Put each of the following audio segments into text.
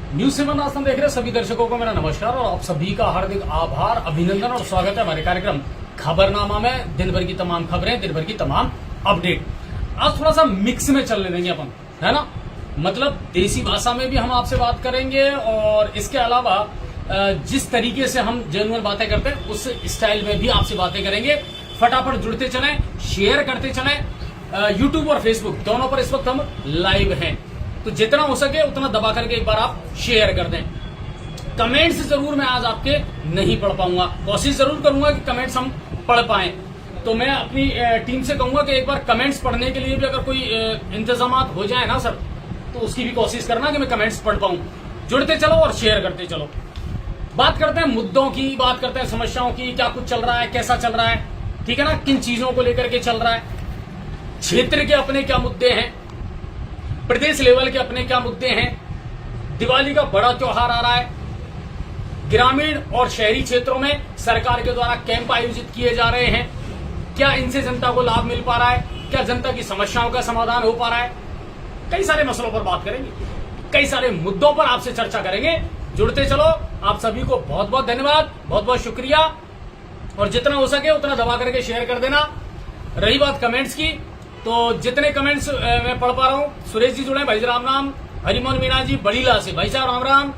News 7 आसान देख रहे सभी दर्शकों को मेरा नमस्कार और आप सभी का हार्दिक आभार, अभिनंदन और स्वागत है हमारे कार्यक्रम खबरनामा में। दिन भर की तमाम खबरें, दिन भर की तमाम अपडेट आज थोड़ा सा मिक्स में चलने देंगे अपन, है ना। मतलब देसी भाषा में भी हम आपसे बात करेंगे और इसके अलावा जिस तरीके से हम जेन्युइन बातें करते हैं उस स्टाइल में भी आपसे बातें करेंगे। फटाफट जुड़ते चलें, शेयर करते चलें। यूट्यूब और फेसबुक दोनों पर इस वक्त हम लाइव हैं, तो जितना हो सके उतना दबा करके एक बार आप शेयर कर दें। कमेंट्स जरूर मैं आज आपके नहीं पढ़ पाऊंगा, कोशिश जरूर करूंगा कि कमेंट्स हम पढ़ पाएं। तो मैं अपनी टीम से कहूंगा कि एक बार कमेंट्स पढ़ने के लिए भी अगर कोई इंतजाम हो जाए ना सर, तो उसकी भी कोशिश करना कि मैं कमेंट्स पढ़ पाऊं। जुड़ते चलो और शेयर करते चलो। बात करते हैं मुद्दों की, बात करते हैं समस्याओं की, क्या कुछ चल रहा है, कैसा चल रहा है, ठीक है ना, किन चीजों को लेकर के चल रहा है, क्षेत्र के अपने क्या मुद्दे हैं, प्रदेश लेवल के अपने क्या मुद्दे हैं। दिवाली का बड़ा त्योहार आ रहा है, ग्रामीण और शहरी क्षेत्रों में सरकार के द्वारा कैंप आयोजित किए जा रहे हैं। क्या इनसे जनता को लाभ मिल पा रहा है, क्या जनता की समस्याओं का समाधान हो पा रहा है। कई सारे मसलों पर बात करेंगे, कई सारे मुद्दों पर आपसे चर्चा करेंगे। जुड़ते चलो। आप सभी को बहुत बहुत धन्यवाद, बहुत बहुत शुक्रिया और जितना हो सके उतना दबा करके शेयर कर देना। रही बात कमेंट्स की, तो जितने कमेंट्स मैं पढ़ पा रहा हूं, सुरेश जी जुड़े, भाई राम राम, हरिमोहन मीणा जी बड़ीला से, भाई साहब राम राम,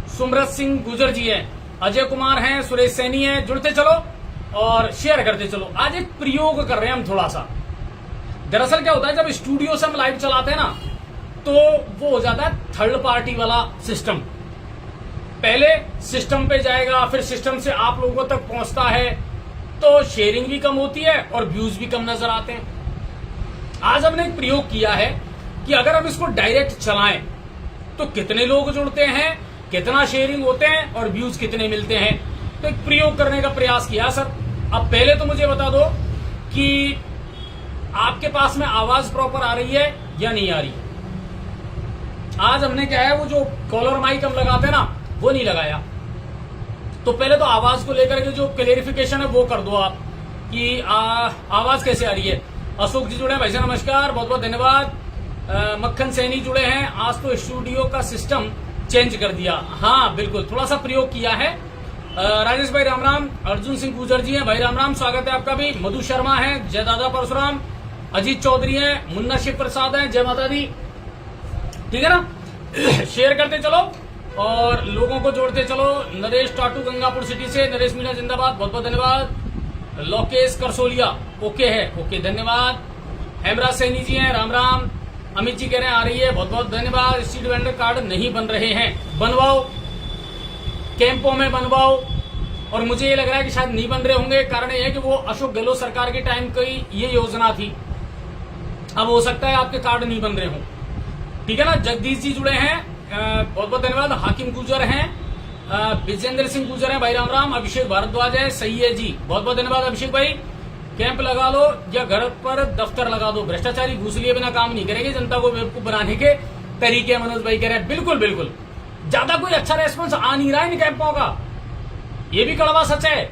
सुमरत सिंह गुजर जी हैं, अजय कुमार हैं, सुरेश सैनी हैं। जुड़ते चलो और शेयर करते चलो। आज एक प्रयोग कर रहे हैं हम थोड़ा सा। दरअसल क्या होता है, जब स्टूडियो से हम लाइव चलाते हैं ना, तो वो हो जाता है थर्ड पार्टी वाला सिस्टम। पहले सिस्टम पे जाएगा, फिर सिस्टम से आप लोगों तक पहुंचता है, तो शेयरिंग भी कम होती है और व्यूज भी कम नजर आते हैं। आज हमने एक प्रयोग किया है कि अगर हम इसको डायरेक्ट चलाएं तो कितने लोग जुड़ते हैं, कितना शेयरिंग होते हैं और व्यूज कितने मिलते हैं। तो एक प्रयोग करने का प्रयास किया सर। अब पहले तो मुझे बता दो कि आपके पास में आवाज प्रॉपर आ रही है या नहीं आ रही। आज हमने क्या है, वो जो कॉलर माइक हम लगाते हैं ना, वो नहीं लगाया। तो पहले तो आवाज को लेकर के जो क्लेरिफिकेशन है वो कर दो आप कि आवाज कैसे आ रही है। अशोक जी जुड़े हैं, भाई साहब नमस्कार, बहुत बहुत धन्यवाद। मक्खन सैनी जुड़े हैं, आज तो स्टूडियो का सिस्टम चेंज कर दिया। हाँ बिल्कुल, थोड़ा सा प्रयोग किया है। राजेश भाई राम राम, अर्जुन सिंह गुजर जी हैं, भाई राम राम, स्वागत है आपका भी। मधु शर्मा है, जय दादा परशुराम, अजीत चौधरी हैं, मुन्ना शिव प्रसाद हैं, जय माता दी, ठीक है ना। शेयर करते चलो और लोगों को जोड़ते चलो। नरेश टाटू गंगापुर सिटी से, नरेश मीणा जिंदाबाद, बहुत बहुत धन्यवाद। लोकेश करसोलिया ओके है, ओके धन्यवाद। हेमराज सैनी जी हैं, राम राम। अमित जी कह रहे हैं आ रही है, बहुत बहुत धन्यवाद। स्ट्रीट वेंडर कार्ड नहीं बन रहे हैं, बनवाओ, कैंपों में बनवाओ। और मुझे ये लग रहा है कि शायद नहीं बन रहे होंगे, कारण यह है कि वो अशोक गहलोत सरकार के टाइम की ये योजना थी। अब हो सकता है आपके कार्ड नहीं बन रहे हों, ठीक है ना। जगदीश जी जुड़े हैं, बहुत बहुत धन्यवाद। हाकिम गुजर हैं, विजेंद्र सिंह गुजर हैं, भाई राम राम। अभिषेक भारद्वाज है, सही है जी, बहुत बहुत धन्यवाद अभिषेक भाई। कैंप लगा लो या घर पर दफ्तर लगा दो, भ्रष्टाचारी घूस लिए बिना काम नहीं करेंगे, जनता को बेवकूफ बनाने के तरीके मनोज भाई कह रहे हैं। बिल्कुल बिल्कुल, ज्यादा कोई अच्छा रेस्पॉन्स आ नहीं रहा है इन कैंपों का, ये भी कड़वा सच है।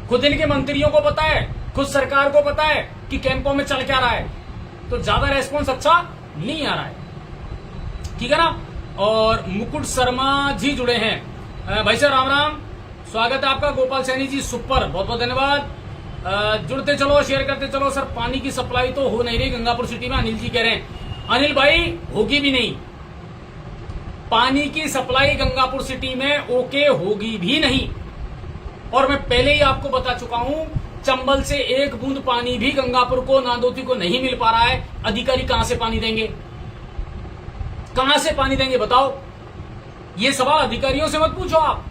खुद इनके मंत्रियों को पता है, खुद सरकार को पता है कि कैंपों में चल क्या रहा है, तो ज्यादा रेस्पॉन्स अच्छा नहीं आ रहा है, ठीक है ना। और मुकुट शर्मा जी जुड़े हैं, भाई साहब राम राम, स्वागत है आपका। गोपाल सैनी जी सुपर, बहुत बहुत धन्यवाद। जुड़ते चलो, शेयर करते चलो। सर पानी की सप्लाई तो हो नहीं रही गंगापुर सिटी में, अनिल जी कह रहे हैं। अनिल भाई होगी भी नहीं, पानी की सप्लाई गंगापुर सिटी में ओके होगी भी नहीं। और मैं पहले ही आपको बता चुका हूं, चंबल से एक बूंद पानी भी गंगापुर को, नांदोती को नहीं मिल पा रहा है। अधिकारी कहां से पानी देंगे, कहां से पानी देंगे बताओ। ये सवाल अधिकारियों से मत पूछो आप,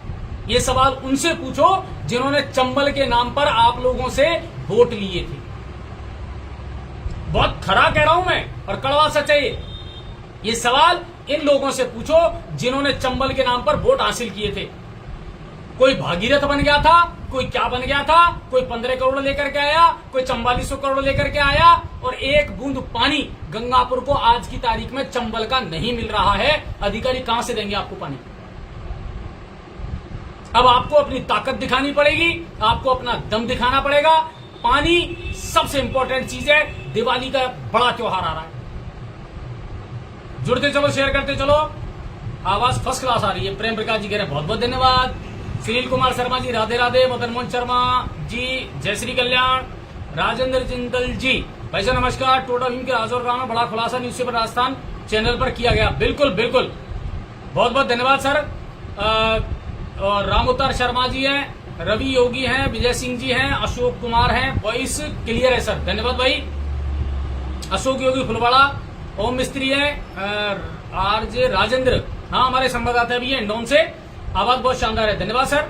ये सवाल उनसे पूछो जिन्होंने चंबल के नाम पर आप लोगों से वोट लिए थे। बहुत खरा कह रहा हूं मैं और कड़वा सच है ये सवाल इन लोगों से पूछो जिन्होंने चंबल के नाम पर वोट हासिल किए थे। कोई भागीरथ बन गया था, कोई क्या बन गया था, कोई 15 करोड़ लेकर के आया, कोई 4400 करोड़ लेकर के आया, और एक बूंद पानी गंगापुर को आज की तारीख में चंबल का नहीं मिल रहा है। अधिकारी कहां से देंगे आपको पानी। अब आपको अपनी ताकत दिखानी पड़ेगी, आपको अपना दम दिखाना पड़ेगा। पानी सबसे इंपॉर्टेंट चीज है, दिवाली का बड़ा त्योहार आ रहा है। जुड़ते चलो, शेयर करते चलो। आवाज फर्स्ट क्लास आ रही है। प्रेम प्रकाश जी कह रहे हैं बहुत बहुत धन्यवाद। सुनील कुमार शर्मा जी राधे राधे। मदन मोहन शर्मा जी जय श्री कल्याण। राजेंद्र जिंदल जी भाई साहब नमस्कार। टोटा भीम के राजौर गांव में बड़ा खुलासा न्यूज़पेपर राजस्थान चैनल पर किया गया। बिल्कुल बिल्कुल बहुत बहुत धन्यवाद सर। और रामोत्तर शर्मा जी हैं, रवि योगी हैं, विजय सिंह जी हैं, अशोक कुमार हैं। वॉइस क्लियर है सर, धन्यवाद भाई। अशोक योगी फुलवाड़ा, ओम मिस्त्री है, आरजे राजेंद्र हाँ हमारे संवाददाता भी है इंदौर से। आवाज बहुत शानदार है, धन्यवाद सर।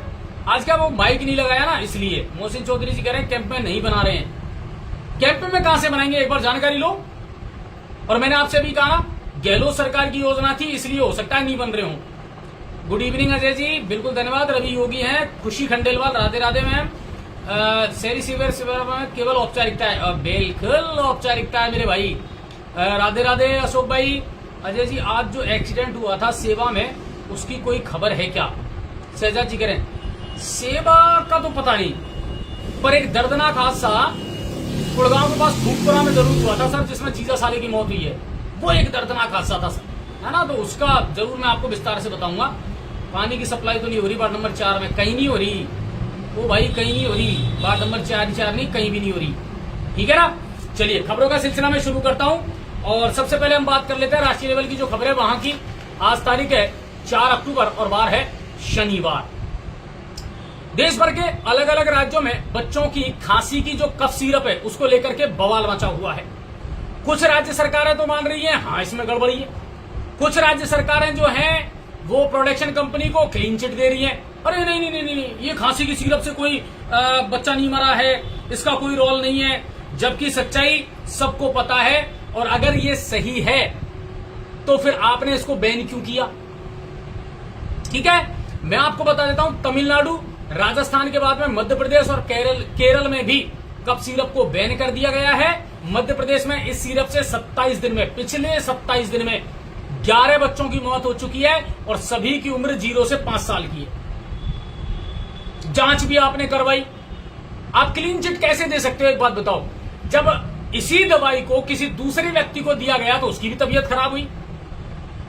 आज क्या वो माइक नहीं लगाया ना इसलिए। मोहसिन चौधरी जी कह रहे हैं कैंप में नहीं बना रहे हैं। कैंप में कहां से बनाएंगे एक बार जानकारी लो। और मैंने आपसे भी कहा ना गहलोत सरकार की योजना थी इसलिए हो सकता है नहीं बन रहे हो। गुड इवनिंग अजय जी बिल्कुल धन्यवाद। रवि योगी हैं, खुशी खंडेलवाल राधे राधे मैम। शहरी शिविर में केवल औपचारिकता है, बिल्कुल औपचारिकता है मेरे भाई। राधे राधे अशोक भाई। अजय जी आज जो एक्सीडेंट हुआ था सेवा में उसकी कोई खबर है क्या? शहजाद जी कह रहे हैं सेवा का तो पता नहीं, पर एक दर्दनाक हादसा गुड़गांव के पास भूतपुरा में जरूर हुआ था सर, जिसमें जीजा साले की मौत हुई है। वो एक दर्दनाक हादसा था सर, है ना। तो उसका जरूर मैं आपको विस्तार से बताऊंगा। पानी की सप्लाई तो नहीं हो रही वार्ड नंबर 4 में, कहीं नहीं हो रही वो भाई, कहीं नहीं हो रही। वार्ड नंबर 4 नहीं, कहीं भी नहीं हो रही। ठीक है ना। चलिए खबरों का सिलसिला में शुरू करता हूं और सबसे पहले हम बात कर लेते हैं राष्ट्रीय लेवल की जो खबर है वहां की। आज तारीख है 4 अक्टूबर और वार है शनिवार। देश भर के अलग अलग राज्यों में बच्चों की खांसी की जो कफ सिरप है उसको लेकर के बवाल मचा हुआ है। कुछ राज्य सरकारें तो मान रही हैं हाँ इसमें गड़बड़ी है। कुछ राज्य सरकारें जो हैं वो प्रोडक्शन कंपनी को क्लीन चिट दे रही हैं। अरे नहीं नहीं नहीं नहीं, ये खांसी की सिरप से कोई बच्चा नहीं मरा है, इसका कोई रोल नहीं है। जबकि सच्चाई सबको पता है और अगर ये सही है तो फिर आपने इसको बैन क्यों किया? ठीक है, मैं आपको बता देता हूं तमिलनाडु, राजस्थान के बाद में मध्य प्रदेश और केरल में भी कफ सिरप को बैन कर दिया गया है। मध्य प्रदेश में इस सिरप से 27 दिन में, पिछले 27 दिन में 11 बच्चों की मौत हो चुकी है और सभी की उम्र 0 से 5 साल की है। जांच भी आपने करवाई। आप क्लीन चिट कैसे दे सकते हो एक बात बताओ? जब इसी दवाई को किसी दूसरे व्यक्ति को दिया गया तो उसकी भी तबीयत खराब हुई,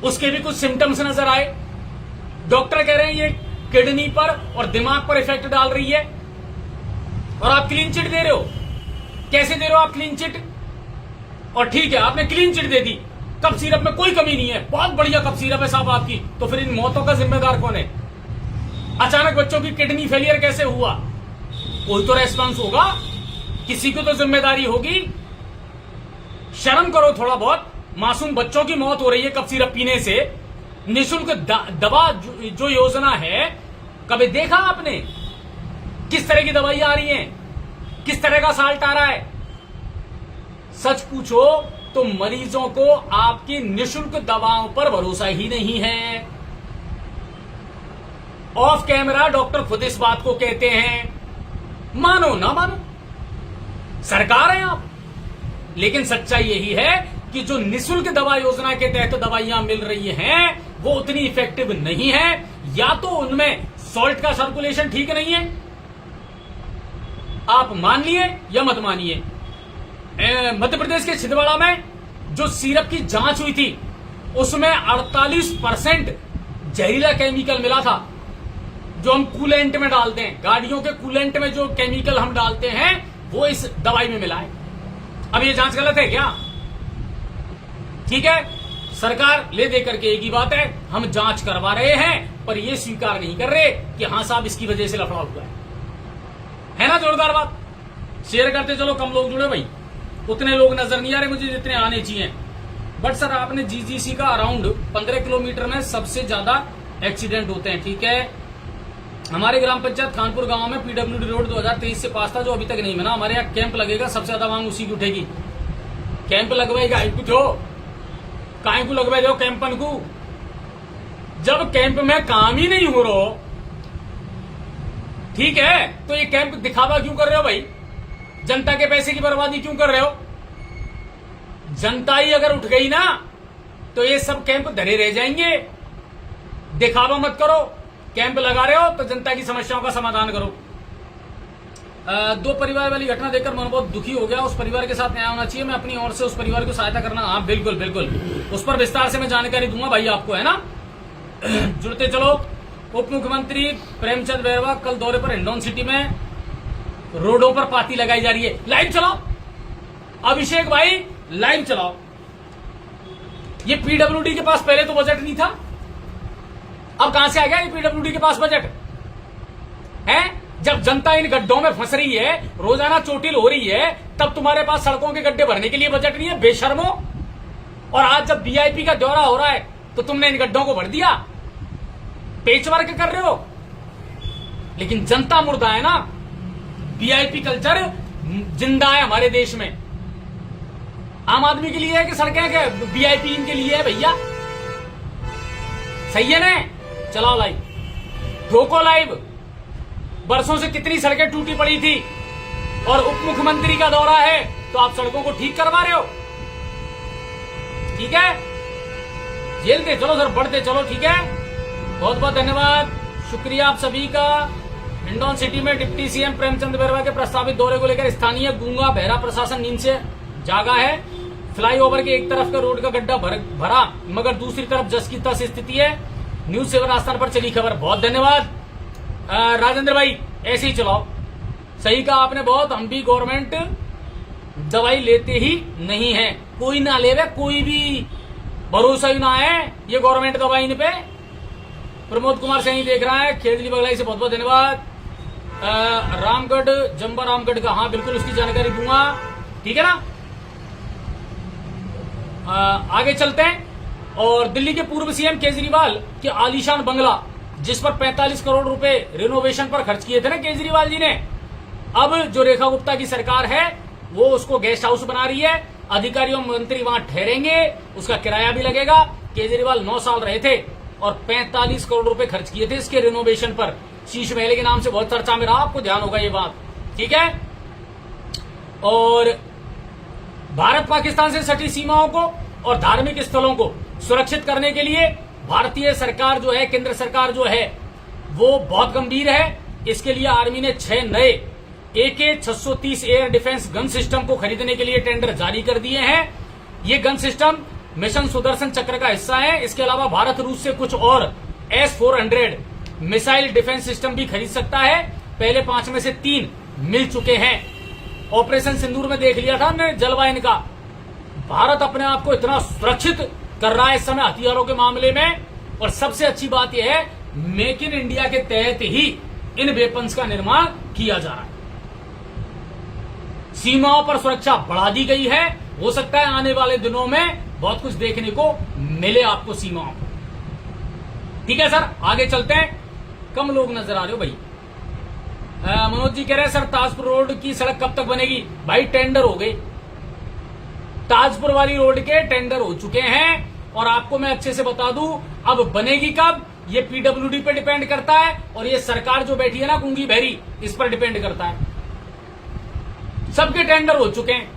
उसके भी कुछ सिम्टम्स नजर आए। डॉक्टर कह रहे हैं ये किडनी पर और दिमाग पर इफेक्ट डाल रही है और आप क्लीन चिट दे रहे हो। कैसे दे रहे हो आप क्लीन चिट? और ठीक है आपने क्लीन चिट दे दी, कफ सिरप में कोई कमी नहीं है, बहुत बढ़िया कफ सिरप है साहब आपकी, तो फिर इन मौतों का जिम्मेदार कौन है? अचानक बच्चों की किडनी फेलियर कैसे हुआ? कोई तो रेस्पॉन्स होगा, किसी को तो जिम्मेदारी होगी। शर्म करो थोड़ा बहुत। मासूम बच्चों की मौत हो रही है कफ सिरप पीने से। निःशुल्क दवा जो योजना है कभी देखा आपने? किस तरह की दवाई आ रही है, किस तरह का साल्ट आ रहा है? सच पूछो तो मरीजों को आपकी निःशुल्क दवाओं पर भरोसा ही नहीं है। ऑफ कैमरा डॉक्टर खुद इस बात को कहते हैं, मानो ना मानो सरकार है आप। लेकिन सच्चाई यही है कि जो निःशुल्क दवा योजना के तहत दवाइयां मिल रही हैं वो उतनी इफेक्टिव नहीं है, या तो उनमें सॉल्ट का सर्कुलेशन ठीक नहीं है। आप मानिए या मत मानिए, मध्य प्रदेश के छिंदवाड़ा में जो सिरप की जांच हुई थी उसमें 48% जहरीला केमिकल मिला था, जो हम कूलेंट में डालते हैं। गाड़ियों के कूलेंट में जो केमिकल हम डालते हैं वो इस दवाई में मिला है। अब ये जांच गलत है क्या? ठीक है, सरकार ले दे करके एक ही बात है, हम जांच करवा रहे हैं, पर ये स्वीकार नहीं कर रहे कि हाँ साहब इसकी वजह से लफड़ा हुआ है ना। जोरदार बात। शेयर करते चलो, कम लोग जुड़े भाई, उतने लोग नजर नहीं आ रहे मुझे जितने आने चाहिए। बट सर आपने जीजीसी का अराउंड 15 किलोमीटर में सबसे ज्यादा एक्सीडेंट होते हैं। ठीक है, हमारे ग्राम पंचायत खानपुर गांव में पीडब्ल्यूडी रोड 2023 से पास था जो अभी तक नहीं बना। हमारे यहाँ कैंप लगेगा, सबसे ज्यादा मांग उसी की उठेगी। कैंप लगवाएगा काय को लगवाए दो कैंपन को, जब कैंप में काम ही नहीं हो रहा। ठीक है, तो ये कैंप दिखावा क्यों कर रहे हो भाई? जनता के पैसे की बर्बादी क्यों कर रहे हो? जनता ही अगर उठ गई ना तो ये सब कैंप धरे रह जाएंगे। दिखावा मत करो, कैंप लगा रहे हो तो जनता की समस्याओं का समाधान करो। 2 परिवार वाली घटना देखकर मन बहुत दुखी हो गया। उस परिवार के साथ न्याय होना चाहिए। मैं अपनी ओर से उस परिवार को सहायता करना, हाँ बिल्कुल बिल्कुल, उस पर विस्तार से मैं जानकारी दूंगा भाई आपको, है ना। जुड़ते चलो। उप मुख्यमंत्री प्रेमचंद बैरवा कल दौरे पर हिंडौन सिटी में, रोडों पर पाती लगाई जा रही है। लाइव चलाओ अभिषेक भाई, लाइव चलाओ। ये पीडब्ल्यूडी के पास पहले तो बजट नहीं था, अब कहां से आ गया ये पीडब्ल्यूडी के पास बजट है? जब जनता इन गड्ढों में फंस रही है, रोजाना चोटिल हो रही है, तब तुम्हारे पास सड़कों के गड्ढे भरने के लिए बजट नहीं है, बेशर्मो। और आज जब वीआईपी का दौरा हो रहा है तो तुमने इन गड्ढों को भर दिया, पेचवर्क कर रहे हो। लेकिन जनता मुर्दा है ना, वीआईपी कल्चर जिंदा है हमारे देश में। आम आदमी के लिए है कि सड़कें के वीआईपी इनके लिए है भैया? सही है ना? चलाओ लाइव, ठोको लाइव। बरसों से कितनी सड़कें टूटी पड़ी थी, और उप मुख्यमंत्री का दौरा है तो आप सड़कों को ठीक करवा रहे हो। ठीक है, झेलते चलो सर, बढ़ते चलो। ठीक है, बहुत बहुत धन्यवाद, शुक्रिया आप सभी का। हिंडौन सिटी में डिप्टी सीएम प्रेमचंद बैरवा के प्रस्तावित दौरे को लेकर स्थानीय गूंगा बहरा प्रशासन नींद से जागा है। फ्लाईओवर के एक तरफ का रोड का गड्ढा भरा, मगर दूसरी तरफ जस की तस स्थिति है। न्यूज सेवन आस्थान पर चली खबर। बहुत धन्यवाद राजेंद्र भाई, ऐसे ही चलाओ। सही कहा आपने बहुत, हम भी गवर्नमेंट दवाई लेते ही नहीं है। कोई ना लेवे, कोई भी भरोसा ही ना है ये गवर्नमेंट दवाई इन पे। प्रमोद कुमार सही देख रहा है, खेजली बगलाई से बहुत बहुत धन्यवाद। रामगढ़ जम्बा रामगढ़ का, हाँ बिल्कुल उसकी जानकारी दूंगा। ठीक है ना, आगे चलते हैं। और दिल्ली के पूर्व सीएम केजरीवाल के आलीशान बंगला, जिस पर 45 करोड़ रुपए रिनोवेशन पर खर्च किए थे ना केजरीवाल जी ने, अब जो रेखा गुप्ता की सरकार है वो उसको गेस्ट हाउस बना रही है। अधिकारी और मंत्री वहां ठहरेंगे, उसका किराया भी लगेगा। केजरीवाल 9 साल रहे थे और 45 करोड़ रुपए खर्च किए थे इसके रिनोवेशन पर। शीश महल के नाम से बहुत चर्चा में रहा, आपको ध्यान होगा ये बात। ठीक है, और भारत पाकिस्तान से सटी सीमाओं को और धार्मिक स्थलों को सुरक्षित करने के लिए भारतीय सरकार जो है, केंद्र सरकार जो है, वो बहुत गंभीर है। इसके लिए आर्मी ने 6 नए AK-630 air defence gun system को खरीदने के लिए टेंडर जारी कर दिए हैं। ये गन सिस्टम मिशन सुदर्शन चक्र का हिस्सा है। इसके अलावा भारत रूस से कुछ और S-400 मिसाइल डिफेंस सिस्टम भी खरीद सकता है। पहले 5 में से 3 मिल चुके हैं। ऑपरेशन सिंदूर में देख लिया था हमने जलवा इनका। भारत अपने आप को इतना सुरक्षित कर रहा है इस समय हथियारों के मामले में। और सबसे अच्छी बात यह है, मेक इन इंडिया के तहत ही इन वेपन्स का निर्माण किया जा रहा है। सीमाओं पर सुरक्षा बढ़ा दी गई है। हो सकता है आने वाले दिनों में बहुत कुछ देखने को मिले आपको सीमाओं पर। ठीक है सर, आगे चलते हैं। कम लोग नजर आ रहे हो भाई। मनोज जी कह रहे हैं सर ताजपुर रोड की सड़क कब तक बनेगी? भाई टेंडर हो गए, ताजपुर वाली रोड के टेंडर हो चुके हैं। और आपको मैं अच्छे से बता दूं, अब बनेगी कब ये पीडब्ल्यूडी पे डिपेंड करता है, और ये सरकार जो बैठी है ना गूंगी बहरी, इस पर डिपेंड करता है। सबके टेंडर हो चुके हैं।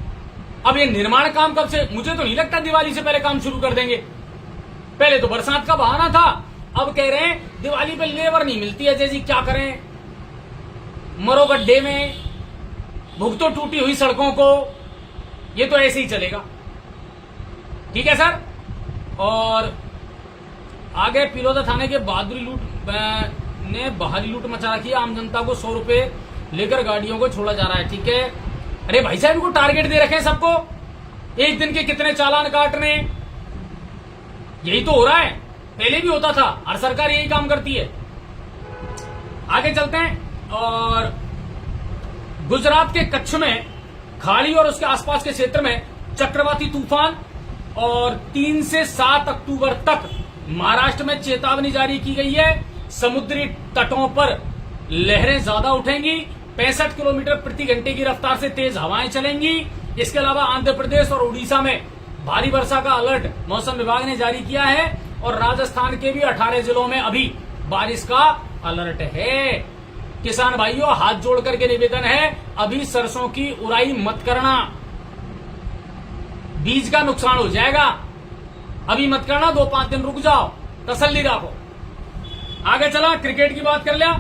अब ये निर्माण काम कब से? मुझे तो नहीं लगता दिवाली से पहले काम शुरू कर देंगे। पहले तो बरसात का बहाना था, अब कह रहे हैं दिवाली पे लेबर नहीं मिलती है जैसी, क्या करें, मरो गड्ढे में, भुगतो टूटी हुई सड़कों को। ये तो ऐसे ही चलेगा। ठीक है सर। और आगे पिलोदा थाने के बहादुरी लूट ने बाहरी लूट मचा रखी है। आम जनता को 100 रुपए लेकर गाड़ियों को छोड़ा जा रहा है। ठीक है, अरे भाई साहब इनको टारगेट दे रखे हैं सबको, एक दिन के कितने चालान काटने। यही तो हो रहा है, पहले भी होता था, हर सरकार यही काम करती है। आगे चलते हैं। और गुजरात के कच्छ में खाड़ी और उसके आसपास के क्षेत्र में चक्रवाती तूफान, और 3 से 7 अक्टूबर तक महाराष्ट्र में चेतावनी जारी की गई है। समुद्री तटों पर लहरें ज्यादा उठेंगी। 65 किलोमीटर प्रति घंटे की रफ्तार से तेज हवाएं चलेंगी। इसके अलावा आंध्र प्रदेश और उड़ीसा में भारी वर्षा का अलर्ट मौसम विभाग ने जारी किया है। और राजस्थान के भी 18 जिलों में अभी बारिश का अलर्ट है। किसान भाइयों, हाथ जोड़ करके निवेदन है, अभी सरसों की उड़ाई मत करना, बीज का नुकसान हो जाएगा। अभी मत करना, 2-5 दिन रुक जाओ, तसल्ली रखो। आगे चला, क्रिकेट की बात कर लिया।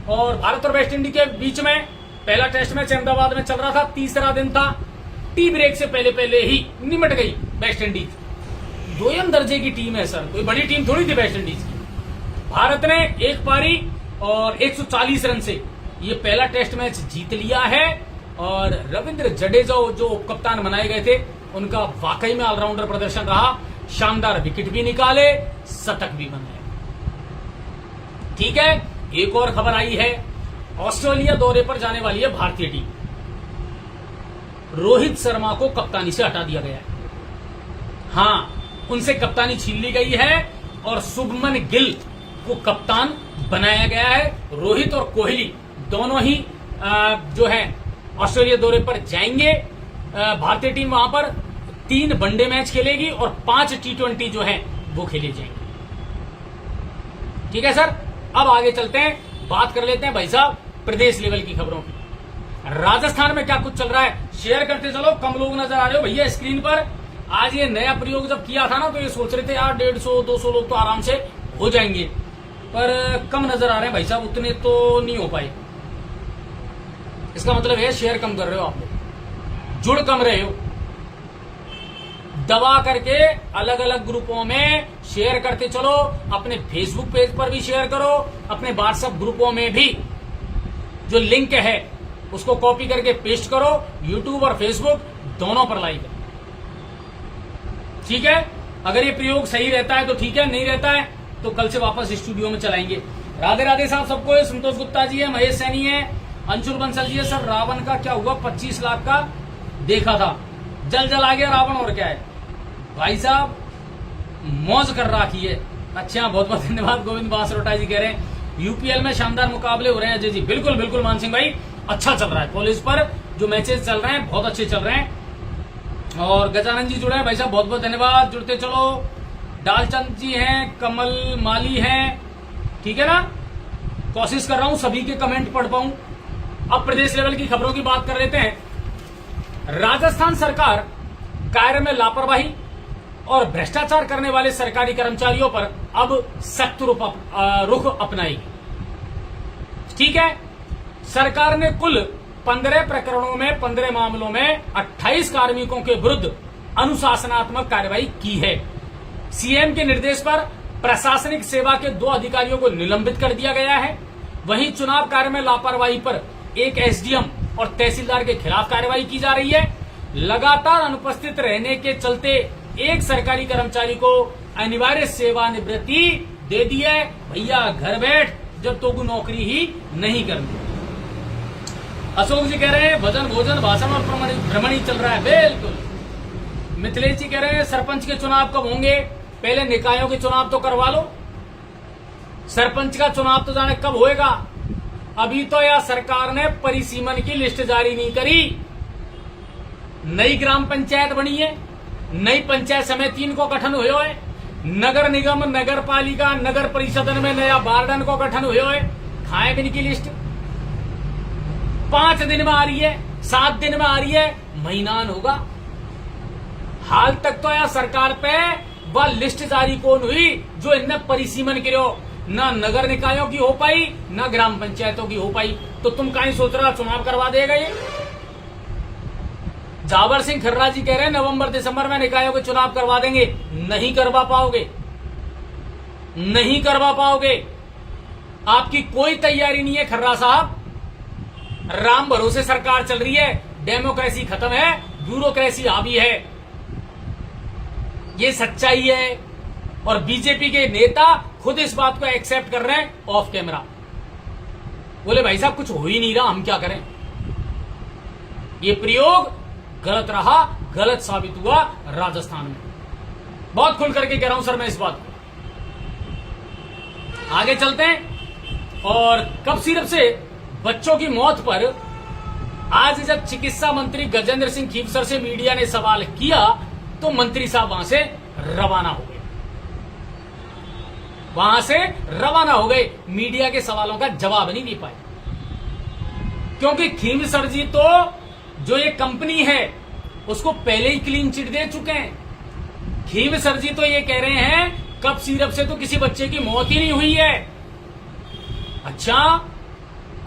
और भारत और वेस्ट इंडीज के बीच में पहला टेस्ट मैच अहमदाबाद में चल रहा था, तीसरा दिन था। टी ब्रेक से पहले ही निमट गई वेस्ट इंडीज। 2ym दर्जे की टीम है सर, कोई बड़ी टीम थोड़ी थी वेस्ट इंडीज की। भारत ने एक पारी और 140 रन से ये पहला टेस्ट मैच जीत लिया है और रविंद्र जडेजा जो कप्तान बनाए गए थे उनका वाकई में ऑलराउंडर प्रदर्शन रहा। शानदार विकेट भी निकाले, शतक भी बनाए। ठीक है, एक और खबर आई है, ऑस्ट्रेलिया दौरे पर जाने वाली है भारतीय टीम। रोहित शर्मा को कप्तानी से हटा दिया गया है। हाँ, उनसे कप्तानी छीन ली गई है और शुभमन गिल को कप्तान बनाया गया है। रोहित और कोहली दोनों ही जो है ऑस्ट्रेलिया दौरे पर जाएंगे। भारतीय टीम वहां पर 3 वनडे मैच खेलेगी और 5 T20 जो है वो खेले जाएंगे। ठीक है सर, अब आगे चलते हैं, बात कर लेते हैं भाई साहब प्रदेश लेवल की खबरों की। राजस्थान में क्या कुछ चल रहा है शेयर करते चलो। कम लोग नजर आ रहे हो भैया स्क्रीन पर। आज ये नया प्रयोग जब किया था ना तो ये सोच रहे थे यार 150-200 लोग तो आराम से हो जाएंगे, पर कम नजर आ रहे हैं भाई साहब, उतने तो नहीं हो पाए। इसका मतलब है शेयर कम कर रहे हो आप लोग, जुड़ कम रहे हो। दबा करके अलग अलग ग्रुपों में शेयर करते चलो। अपने फेसबुक पेज पर भी शेयर करो, अपने व्हाट्सएप ग्रुपों में भी जो लिंक है उसको कॉपी करके पेस्ट करो। यूट्यूब और फेसबुक दोनों पर लाइक है। ठीक है, अगर ये प्रयोग सही रहता है तो ठीक है, नहीं रहता है तो कल से वापस स्टूडियो में चलाएंगे। राधे राधे साहब सबको। संतोष गुप्ता जी है, महेश सैनी है, अंशुल बंसल जी है। सर रावण का क्या हुआ? 25 लाख का देखा था, जल आ गया रावण, और क्या है भाई साहब, मौज कर रखी है। अच्छा, बहुत बहुत धन्यवाद। गोविंद बासरोटा जी कह रहे हैं यूपीएल में शानदार मुकाबले हो रहे हैं अजय जी। बिल्कुल बिल्कुल मान सिंह भाई, अच्छा चल रहा है कॉलेज पर जो मैचेस चल रहे हैं बहुत अच्छे चल रहे हैं। और गजानंद जी जुड़े हैं भाई साहब, बहुत बहुत धन्यवाद, जुड़ते चलो। डालचंद जी हैं, कमल माली हैं, ठीक है ना। कोशिश कर रहा हूं सभी के कमेंट पढ़ पाऊं। अब प्रदेश लेवल की खबरों की बात कर लेते हैं। राजस्थान सरकार कार्य में लापरवाही और भ्रष्टाचार करने वाले सरकारी कर्मचारियों पर अब सख्त रुख अपनाएगी। ठीक है, सरकार ने कुल 15 प्रकरणों में 15 मामलों में 28 कार्मिकों के विरुद्ध अनुशासनात्मक कार्रवाई की है। सीएम के निर्देश पर प्रशासनिक सेवा के 2 अधिकारियों को निलंबित कर दिया गया है। वहीं चुनाव कार्य में लापरवाही पर एक एसडीएम और तहसीलदार के खिलाफ कार्रवाई की जा रही है। लगातार अनुपस्थित रहने के चलते एक सरकारी कर्मचारी को अनिवार्य सेवानिवृत्ति दे दी है। भैया घर बैठ, जब तो नौकरी ही नहीं करनी। अशोक जी कह रहे हैं भजन भोजन भाषण और भ्रमणी चल रहा है। बिल्कुल। मिथिलेश जी कह रहे हैं सरपंच के चुनाव कब होंगे? पहले निकायों के चुनाव तो करवा लो, सरपंच का चुनाव तो जाने कब होएगा। अभी तो यह सरकार ने परिसीमन की लिस्ट जारी नहीं करी। नई ग्राम पंचायत बनी है, नई पंचायत समिति को गठन हुए है, नगर निगम, नगर पालिका, नगर परिषद में नया वार्डन को गठन हुए है। खाए बिन की लिस्ट 5 दिन में आ रही है, 7 दिन में आ रही है, महीनान होगा। हाल तक तो यह सरकार पे वह लिस्ट जारी कौन हुई जो इनने परिसीमन करो। ना नगर निकायों की हो पाई, ना ग्राम पंचायतों की हो पाई, तो तुम कहीं सोच रहा चुनाव करवा देगा ये। जावर सिंह खर्रा जी कह रहे हैं नवंबर दिसंबर में निकायों के चुनाव करवा देंगे। नहीं करवा पाओगे, नहीं करवा पाओगे। आपकी कोई तैयारी नहीं है खर्रा साहब। राम भरोसे सरकार चल रही है, डेमोक्रेसी खत्म है, ब्यूरोक्रेसी हावी है, ये सच्चाई है। और बीजेपी के नेता खुद इस बात को एक्सेप्ट कर रहे हैं ऑफ कैमरा। बोले भाई साहब कुछ हो ही नहीं रहा, हम क्या करें। ये प्रयोग गलत रहा, गलत साबित हुआ राजस्थान में। बहुत खुल करके कह रहा हूं सर मैं इस बात को। आगे चलते हैं। और कफ सिरप से बच्चों की मौत पर आज जब चिकित्सा मंत्री गजेंद्र सिंह खीवसर से मीडिया ने सवाल किया तो मंत्री साहब वहां से रवाना हो गए। वहां से रवाना हो गए, मीडिया के सवालों का जवाब नहीं दे पाए। क्योंकि खीवसर जी तो जो ये कंपनी है उसको पहले ही क्लीन चिट दे चुके हैं। खीवसर जी तो ये कह रहे हैं कफ सिरप से तो किसी बच्चे की मौत ही नहीं हुई है। अच्छा,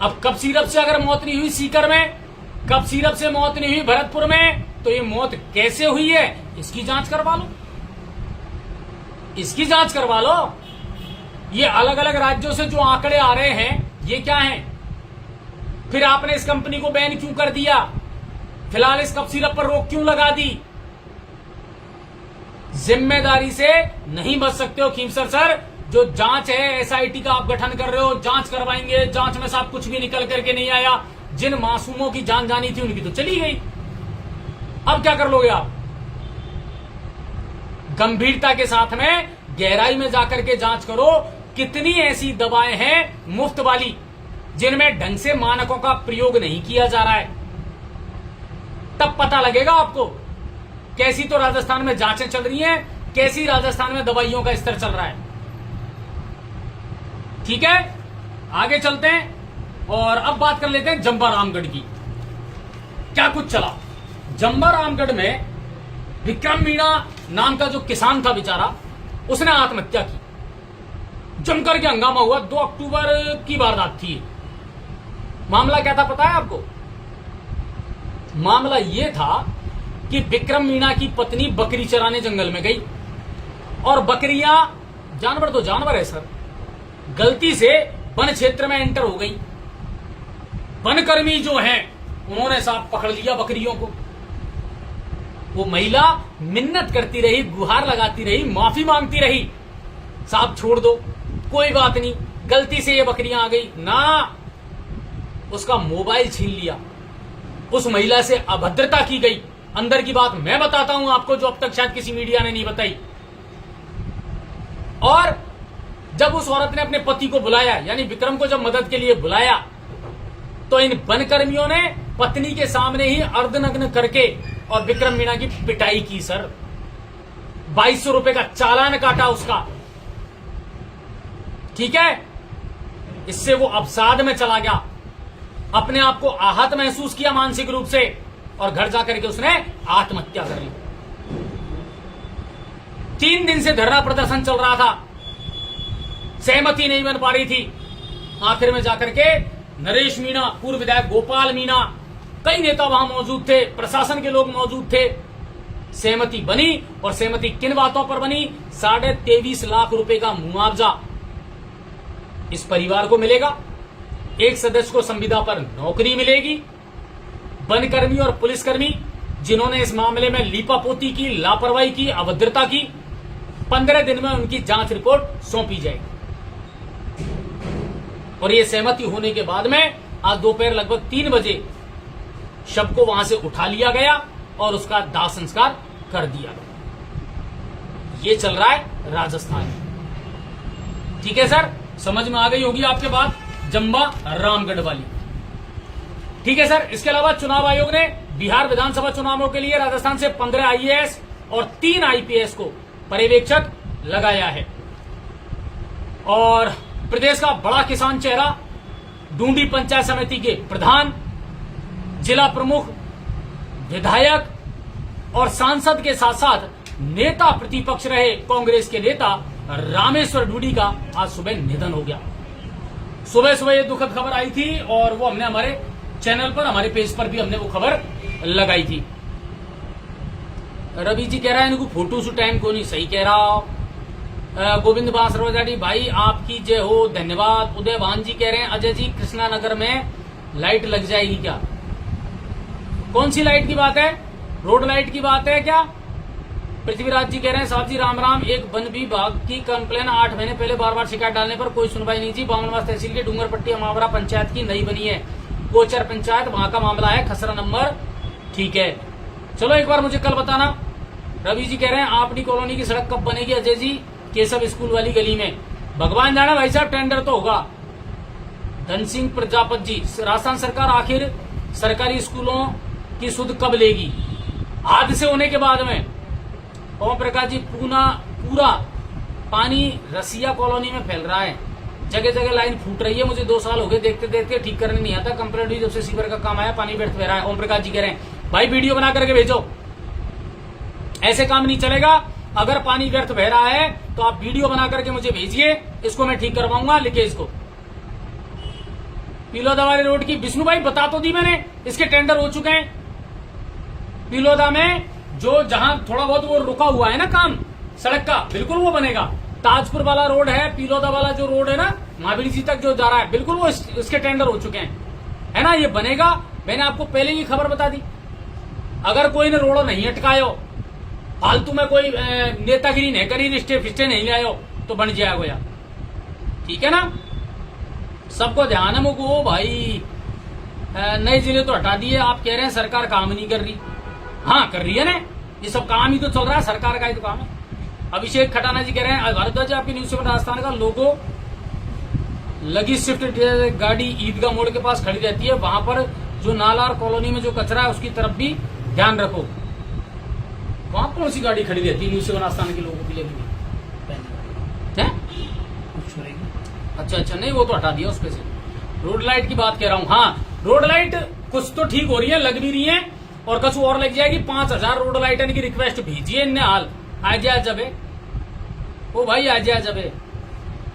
अब कफ सिरप से अगर मौत नहीं हुई सीकर में, कफ सिरप से मौत नहीं हुई भरतपुर में, तो ये मौत कैसे हुई है इसकी जांच करवा लो, इसकी जांच करवा लो। ये अलग अलग राज्यों से जो आंकड़े आ रहे हैं ये क्या हैं? फिर आपने इस कंपनी को बैन क्यों कर दिया? फिलहाल इस कफ सिरप पर रोक क्यों लगा दी? जिम्मेदारी से नहीं बच सकते हो खीमसर सर। जो जांच है एसआईटी का आप गठन कर रहे हो, जांच करवाएंगे, जांच में साहब कुछ भी निकल करके नहीं आया। जिन मासूमों की जान जानी थी उनकी तो चली गई, अब क्या कर लोगे आप? गंभीरता के साथ में गहराई में जाकर के जांच करो। कितनी ऐसी दवाएं हैं मुफ्त वाली जिनमें ढंग से मानकों का प्रयोग नहीं किया जा रहा है, तब पता लगेगा आपको। कैसी तो राजस्थान में जांचें चल रही हैं, कैसी राजस्थान में दवाइयों का स्तर चल रहा है। ठीक है, आगे चलते हैं और अब बात कर लेते हैं जंबा रामगढ़ की। क्या कुछ चला जंबा रामगढ़ में। विक्रम मीणा नाम का जो किसान था बेचारा, उसने आत्महत्या की। जमकर के हंगामा हुआ। 2 अक्टूबर की वारदात थी। मामला क्या था पता है आपको? मामला यह था कि विक्रम मीणा की पत्नी बकरी चराने जंगल में गई और बकरियां, जानवर तो जानवर है सर, गलती से वन क्षेत्र में एंटर हो गई। वनकर्मी जो हैं उन्होंने साहब पकड़ लिया बकरियों को। वो महिला मिन्नत करती रही, गुहार लगाती रही, माफी मांगती रही, साहब छोड़ दो, कोई बात नहीं, गलती से ये बकरियां आ गई ना। उसका मोबाइल छीन लिया, उस महिला से अभद्रता की गई। अंदर की बात मैं बताता हूं आपको जो अब तक शायद किसी मीडिया ने नहीं बताई। और जब उस औरत ने अपने पति को बुलाया, यानी विक्रम को जब मदद के लिए बुलाया, तो इन वनकर्मियों ने पत्नी के सामने ही अर्धनग्न करके और विक्रम मीणा की पिटाई की सर। 2200 रुपए का चालान काटा उसका। ठीक है, इससे वो अवसाद में चला गया, अपने आप को आहत महसूस किया मानसिक रूप से और घर जाकर के उसने आत्महत्या कर ली। 3 दिन से धरना प्रदर्शन चल रहा था, सहमति नहीं बन पा रही थी। आखिर में जाकर के नरेश मीणा, पूर्व विधायक गोपाल मीणा, कई नेता वहां मौजूद थे, प्रशासन के लोग मौजूद थे। सहमति बनी और सहमति किन बातों पर बनी? 23.5 लाख रुपए का मुआवजा इस परिवार को मिलेगा। एक सदस्य को संविदा पर नौकरी मिलेगी। वनकर्मी और पुलिसकर्मी जिन्होंने इस मामले में लीपापोती की, लापरवाही की, अभद्रता की, 15 दिन में उनकी जांच रिपोर्ट सौंपी जाएगी। और यह सहमति होने के बाद में आज दोपहर लगभग 3 बजे शव को वहां से उठा लिया गया और उसका दाह संस्कार कर दिया गया। ये चल रहा है राजस्थान में। ठीक है सर, समझ में आ गई होगी आपके बात जंबा रामगढ़ वाली। ठीक है सर, इसके अलावा चुनाव आयोग ने बिहार विधानसभा चुनावों के लिए राजस्थान से 15 आईएएस और 3 आईपीएस को पर्यवेक्षक लगाया है। और प्रदेश का बड़ा किसान चेहरा, डूंडी पंचायत समिति के प्रधान, जिला प्रमुख, विधायक और सांसद के साथ साथ नेता प्रतिपक्ष रहे कांग्रेस के नेता रामेश्वर डूडी का आज सुबह निधन हो गया। सुबह सुबह ये दुखद खबर आई थी और वो हमने हमारे चैनल पर, हमारे पेज पर भी हमने वो खबर लगाई थी। रवि जी कह रहा है इनको फोटो शूट टाइम को नहीं, सही कह रहा हो। गोविंद बासरवाजाड़ी भाई आपकी जय हो, धन्यवाद। उदय भान जी कह रहे हैं अजय जी कृष्णा नगर में लाइट लग जाएगी क्या? कौन सी लाइट की बात है? रोड लाइट की बात है क्या? पृथ्वीराज जी कह रहे हैं साहब जी राम राम, एक वन विभाग की कंप्लेन 8 महीने पहले बार बार शिकायत डालने पर कोई सुनवाई नहीं जी। बामनवास तहसील के डूंगरपट्टी अमावरा पंचायत की नई बनी है, कोचर पंचायत, वहां का मामला है, खसरा नंबर। ठीक है, चलो एक बार मुझे कल बताना। रवि जी कह रहे हैं आपकी कॉलोनी की सड़क कब बनेगी अजय जी? केशव स्कूल वाली गली में। भगवान जाने भाई साहब, टेंडर तो होगा। धन सिंह प्रजापत जी, राजस्थान सरकार आखिर सरकारी स्कूलों की सुध कब लेगी? हादसे होने के बाद में। ओम प्रकाश जी, पूरा पानी रसिया कॉलोनी में फैल रहा है, जगह जगह लाइन फूट रही है। मुझे 2 साल हो गए देखते देखते, ठीक करने नहीं आता। कंप्लेंट हुई जब से सीवर का काम आया, पानी व्यर्थ बह रहा है। ओम प्रकाश जी कह रहे हैं भाई वीडियो बना करके भेजो, ऐसे काम नहीं चलेगा। अगर पानी व्यर्थ बह रहा है तो आप वीडियो बना करके मुझे भेजिए, इसको मैं ठीक करवाऊंगा। लिखिए इसको। पिलोदा वाली रोड की विष्णु भाई बता तो दी मैंने, इसके टेंडर हो चुके हैं। पिलोदा में जो जहां थोड़ा बहुत वो रुका हुआ है ना काम सड़क का, बिल्कुल वो बनेगा। ताजपुर वाला रोड है, पीलोदा वाला जो रोड है ना, महावीर जी तक जो जा रहा है, बिल्कुल वो इसके टेंडर हो चुके हैं, है ना। ये बनेगा, मैंने आपको पहले ही खबर बता दी। अगर कोई ने रोड नहीं अटकायो, फालतू में कोई नेतागिरी नहीं करी, रिश्ते फिस्टे नहीं लायो, तो बन जाएगा यार, ठीक है ना। सबको ध्यान है मुझको भाई, नए जिले तो हटा दिए, आप कह रहे हैं सरकार काम नहीं कर रही। हाँ कर रही है ना, ये सब काम ही तो चल रहा है, सरकार का ही तो काम है। अभिषेक खटाना जी कह रहे हैं भारद्वाज आपके न्यूज सेवन राजस्थान का लोगो लगी स्विफ्ट गाड़ी ईदगाह मोड़ के पास खड़ी रहती है, वहां पर जो नाला और कॉलोनी में जो कचरा है उसकी तरफ भी ध्यान रखो। वहां कौन सी गाड़ी खड़ी रहती है न्यूज सेवन राजस्थान के लोगों के लिए भी है? अच्छा, नहीं वो तो हटा दिया उसपे से। रोड लाइट की बात कह रहा हूँ। हाँ, रोड लाइट कुछ तो ठीक हो रही है, लग भी रही है, और कुछ और लग जाएगी। 5000 रोड लाइट की रिक्वेस्ट भेजिए इनने हाल। आज जबे ओ भाई, आज जबे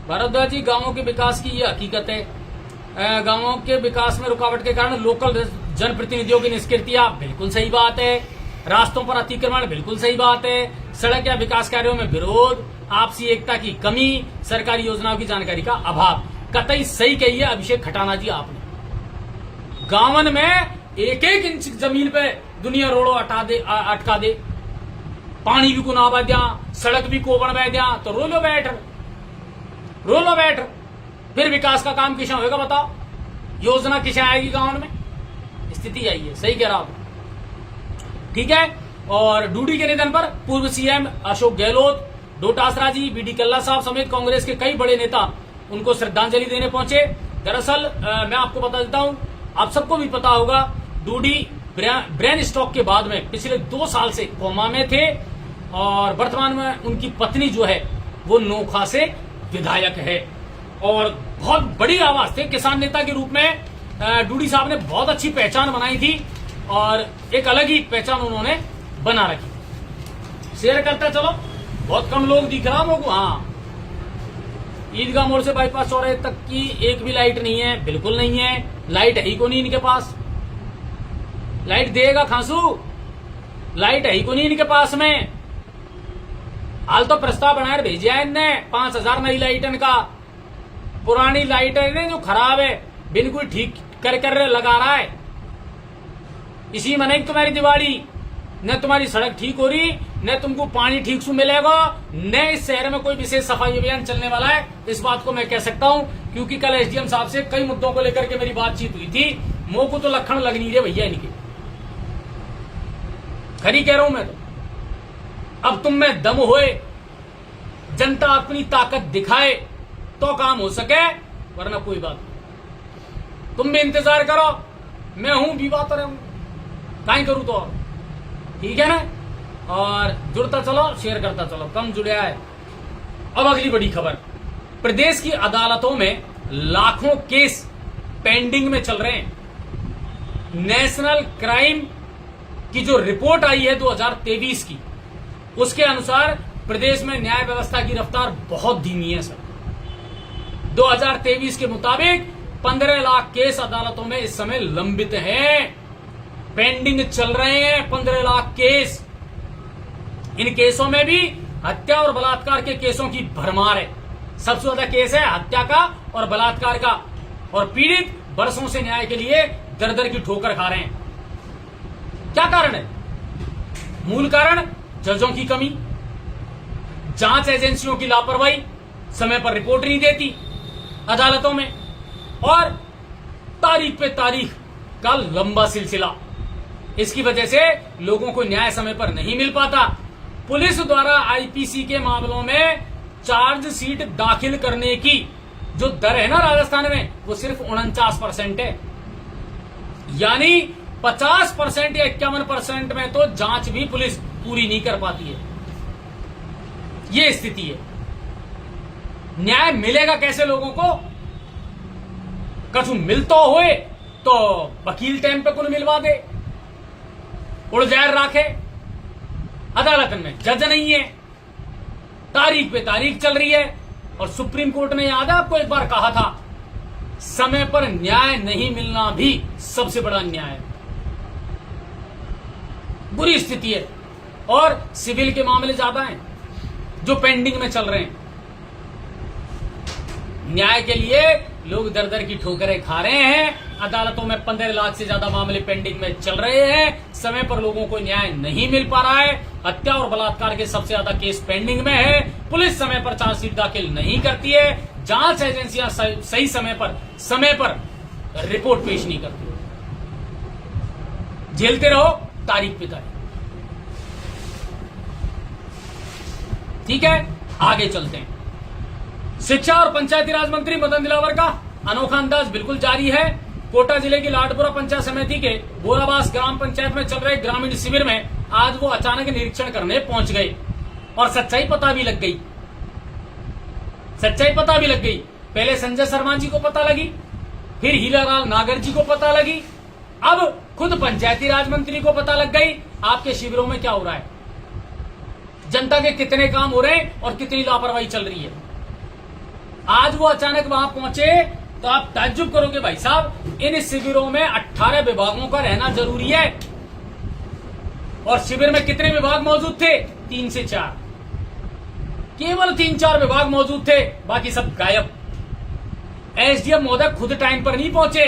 भारद्वाज जी, गांवों के विकास की ये हकीकत है। गांवों के विकास में रुकावट के कारण लोकल जनप्रतिनिधियों की निष्क्रियता, बिल्कुल सही बात है। रास्तों पर अतिक्रमण, बिल्कुल सही बात है। सड़क या विकास कार्यों में विरोध, आपसी एकता की कमी, सरकारी योजनाओं की जानकारी का अभाव, कतई सही कही है अभिषेक खटाना जी आपने। गांवन में 1-1 इंच जमीन पे दुनिया रोड़ो अटका दे, पानी भी कुना बह दिया, सड़क भी कोबण बह दिया, तो रोलो बैठ, फिर विकास का काम किसे होगा बताओ? योजना किसे आएगी गांव में? स्थिति आई है, सही कह रहा हूं, ठीक है। और डूडी के निधन पर पूर्व सीएम अशोक गहलोत, डोटासरा जी, बीडी कल्ला साहब समेत कांग्रेस के कई बड़े नेता उनको श्रद्धांजलि देने पहुंचे। दरअसल मैं आपको बता देता हूं, आप सबको भी पता होगा, डूडी ब्रेन स्ट्रोक के बाद में पिछले 2 साल से कोमा में थे, और वर्तमान में उनकी पत्नी जो है वो नोखा से विधायक है, और बहुत बड़ी आवाज थे किसान नेता के रूप में। डूडी साहब ने बहुत अच्छी पहचान बनाई थी, और एक अलग ही पहचान उन्होंने बना रखी। शेयर करता चलो, बहुत कम लोग दिख रहा मुझको। हाँ, ईदगाह मोड़ से बाईपास चौराहे तक की एक भी लाइट नहीं है, बिल्कुल नहीं है। लाइट है ही को नहीं इनके पास, लाइट देगा खांसू, लाइट है ही को नहीं इनके पास में। हाल तो प्रस्ताव बनाए भेजा है इनने 5000 नई लाइटन का। पुरानी लाइट है जो खराब है, बिन कोई ठीक कर लगा रहा है। इसी में नहीं तुम्हारी दिवाली, न तुम्हारी सड़क ठीक हो रही, न तुमको पानी ठीक से मिलेगा, न इस शहर में कोई विशेष सफाई अभियान चलने वाला है। इस बात को मैं कह सकता हूं, क्योंकि कल एसडीएम साहब से कई मुद्दों को लेकर के मेरी बातचीत हुई थी। मोह को तो लखन लग नहीं रहे भैया इनके, खरी कह रहा हूं मैं तो। अब तुम में दम होए, जनता अपनी ताकत दिखाए तो काम हो सके, वरना कोई बात नहीं। तुम भी इंतजार करो, मैं हूं भी बात रहूं, काई करूं तो, ठीक है ना। और जुड़ता चलो, शेयर करता चलो, कम जुड़िया है। अब अगली बड़ी खबर, प्रदेश की अदालतों में लाखों केस पेंडिंग में चल रहे हैं। नेशनल क्राइम की जो रिपोर्ट आई है 2023 की, उसके अनुसार प्रदेश में न्याय व्यवस्था की रफ्तार बहुत धीमी है सर। 2023 के मुताबिक 15 लाख केस अदालतों में इस समय लंबित हैं, पेंडिंग चल रहे हैं 15 लाख केस। इन केसों में भी हत्या और बलात्कार के केसों की भरमार है। सबसे ज्यादा केस है हत्या का और बलात्कार का, और पीड़ित बरसों से न्याय के लिए दर दर की ठोकर खा रहे हैं। क्या कारण है? मूल कारण जजों की कमी, जांच एजेंसियों की लापरवाही, समय पर रिपोर्ट नहीं देती अदालतों में, और तारीख पे तारीख का लंबा सिलसिला। इसकी वजह से लोगों को न्याय समय पर नहीं मिल पाता। पुलिस द्वारा आईपीसी के मामलों में चार्जशीट दाखिल करने की जो दर है ना राजस्थान में, वो सिर्फ 49% है। यानी 50% या 51% में तो जांच भी पुलिस पूरी नहीं कर पाती है। ये स्थिति है। न्याय मिलेगा कैसे लोगों को? कछु मिल तो हुए तो वकील टाइम पे कुल मिलवा दे, उड़ जाहिर राखे। अदालत में जज नहीं है, तारीख पे तारीख चल रही है, और सुप्रीम कोर्ट ने, याद है आपको, एक बार कहा था समय पर न्याय नहीं मिलना भी सबसे बड़ा अन्याय है। बुरी स्थिति है। और सिविल के मामले ज्यादा हैं जो पेंडिंग में चल रहे हैं। न्याय के लिए लोग दर दर की ठोकरें खा रहे हैं। अदालतों में 15 लाख से ज्यादा मामले पेंडिंग में चल रहे हैं। समय पर लोगों को न्याय नहीं मिल पा रहा है। हत्या और बलात्कार के सबसे ज्यादा केस पेंडिंग में है। पुलिस समय पर चार्जशीट दाखिल नहीं करती है। जांच एजेंसियां सही समय पर रिपोर्ट पेश नहीं करती। झेलते रहो तारीख पे तारीख। ठीक है, आगे चलते हैं। शिक्षा और पंचायती राज मंत्री मदन दिलावर का अनोखा अंदाज बिल्कुल जारी है। कोटा जिले की लाडपुरा पंचायत समिति के बोराबास ग्राम पंचायत में चल रहे ग्रामीण शिविर में आज वो अचानक निरीक्षण करने पहुंच गए और सच्चाई पता भी लग गई। पहले संजय शर्मा जी को पता लगी, फिर हीरालाल नागर जी को पता लगी, अब खुद पंचायती राज मंत्री को पता लग गई आपके शिविरों में क्या हो रहा है, जनता के कितने काम हो रहे हैं और कितनी लापरवाही चल रही है। आज वो अचानक वहां पहुंचे तो आप ताज्जुब करोगे भाई साहब, इन शिविरों में 18 विभागों का रहना जरूरी है और शिविर में कितने विभाग मौजूद थे? 3 से 4, केवल 3-4 विभाग मौजूद थे, बाकी सब गायब। एसडीएम महोदय खुद टाइम पर नहीं पहुंचे।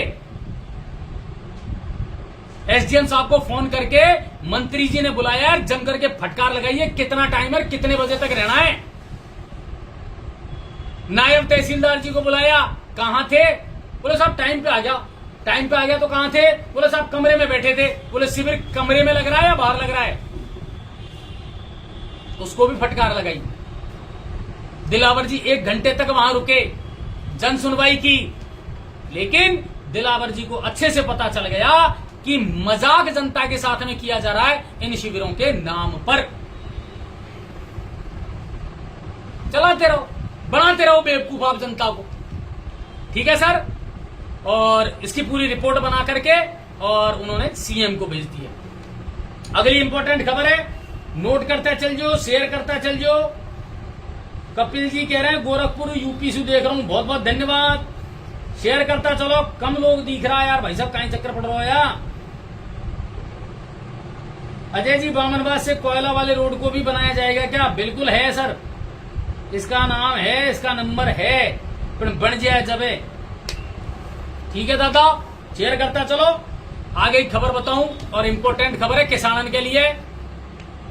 एसडीएम साहब को फोन करके मंत्री जी ने बुलाया, जम करके फटकार लगाइए, कितना टाइम है, कितने बजे तक रहना है। नायब तहसीलदार जी को बुलाया, कहां थे? बोले साहब टाइम पे आ गया। टाइम पे आ गया तो कहां थे? बोले साहब कमरे में बैठे थे। बोले शिविर कमरे में लग रहा है या बाहर लग रहा है? उसको भी फटकार लगाई। दिलावर जी 1 घंटे तक वहां रुके, जन सुनवाई की, लेकिन दिलावर जी को अच्छे से पता चल गया कि मजाक जनता के साथ में किया जा रहा है इन शिविरों के नाम पर। चलाते रहो, बनाते रहो बेवकूफ आप जनता को। ठीक है सर। और इसकी पूरी रिपोर्ट बना करके और उन्होंने सीएम को भेज दी है। अगली इंपॉर्टेंट खबर है, नोट करता चल जाओ, शेयर करता चल जाओ। कपिल जी कह रहे हैं गोरखपुर यूपी से देख रहा हूं, बहुत बहुत धन्यवाद। शेयर करता चलो, कम लोग दिख रहा है यार भाई साहब, कहीं चक्कर पड़ रहा है यार। अजय जी बामनबाद से कोयला वाले रोड को भी बनाया जाएगा क्या? बिल्कुल है सर, इसका नाम है, इसका नंबर है, पर बन जाए जबे। ठीक है दादा, शेयर करता चलो। आगे खबर बताऊं और इंपॉर्टेंट खबर है किसानन के लिए।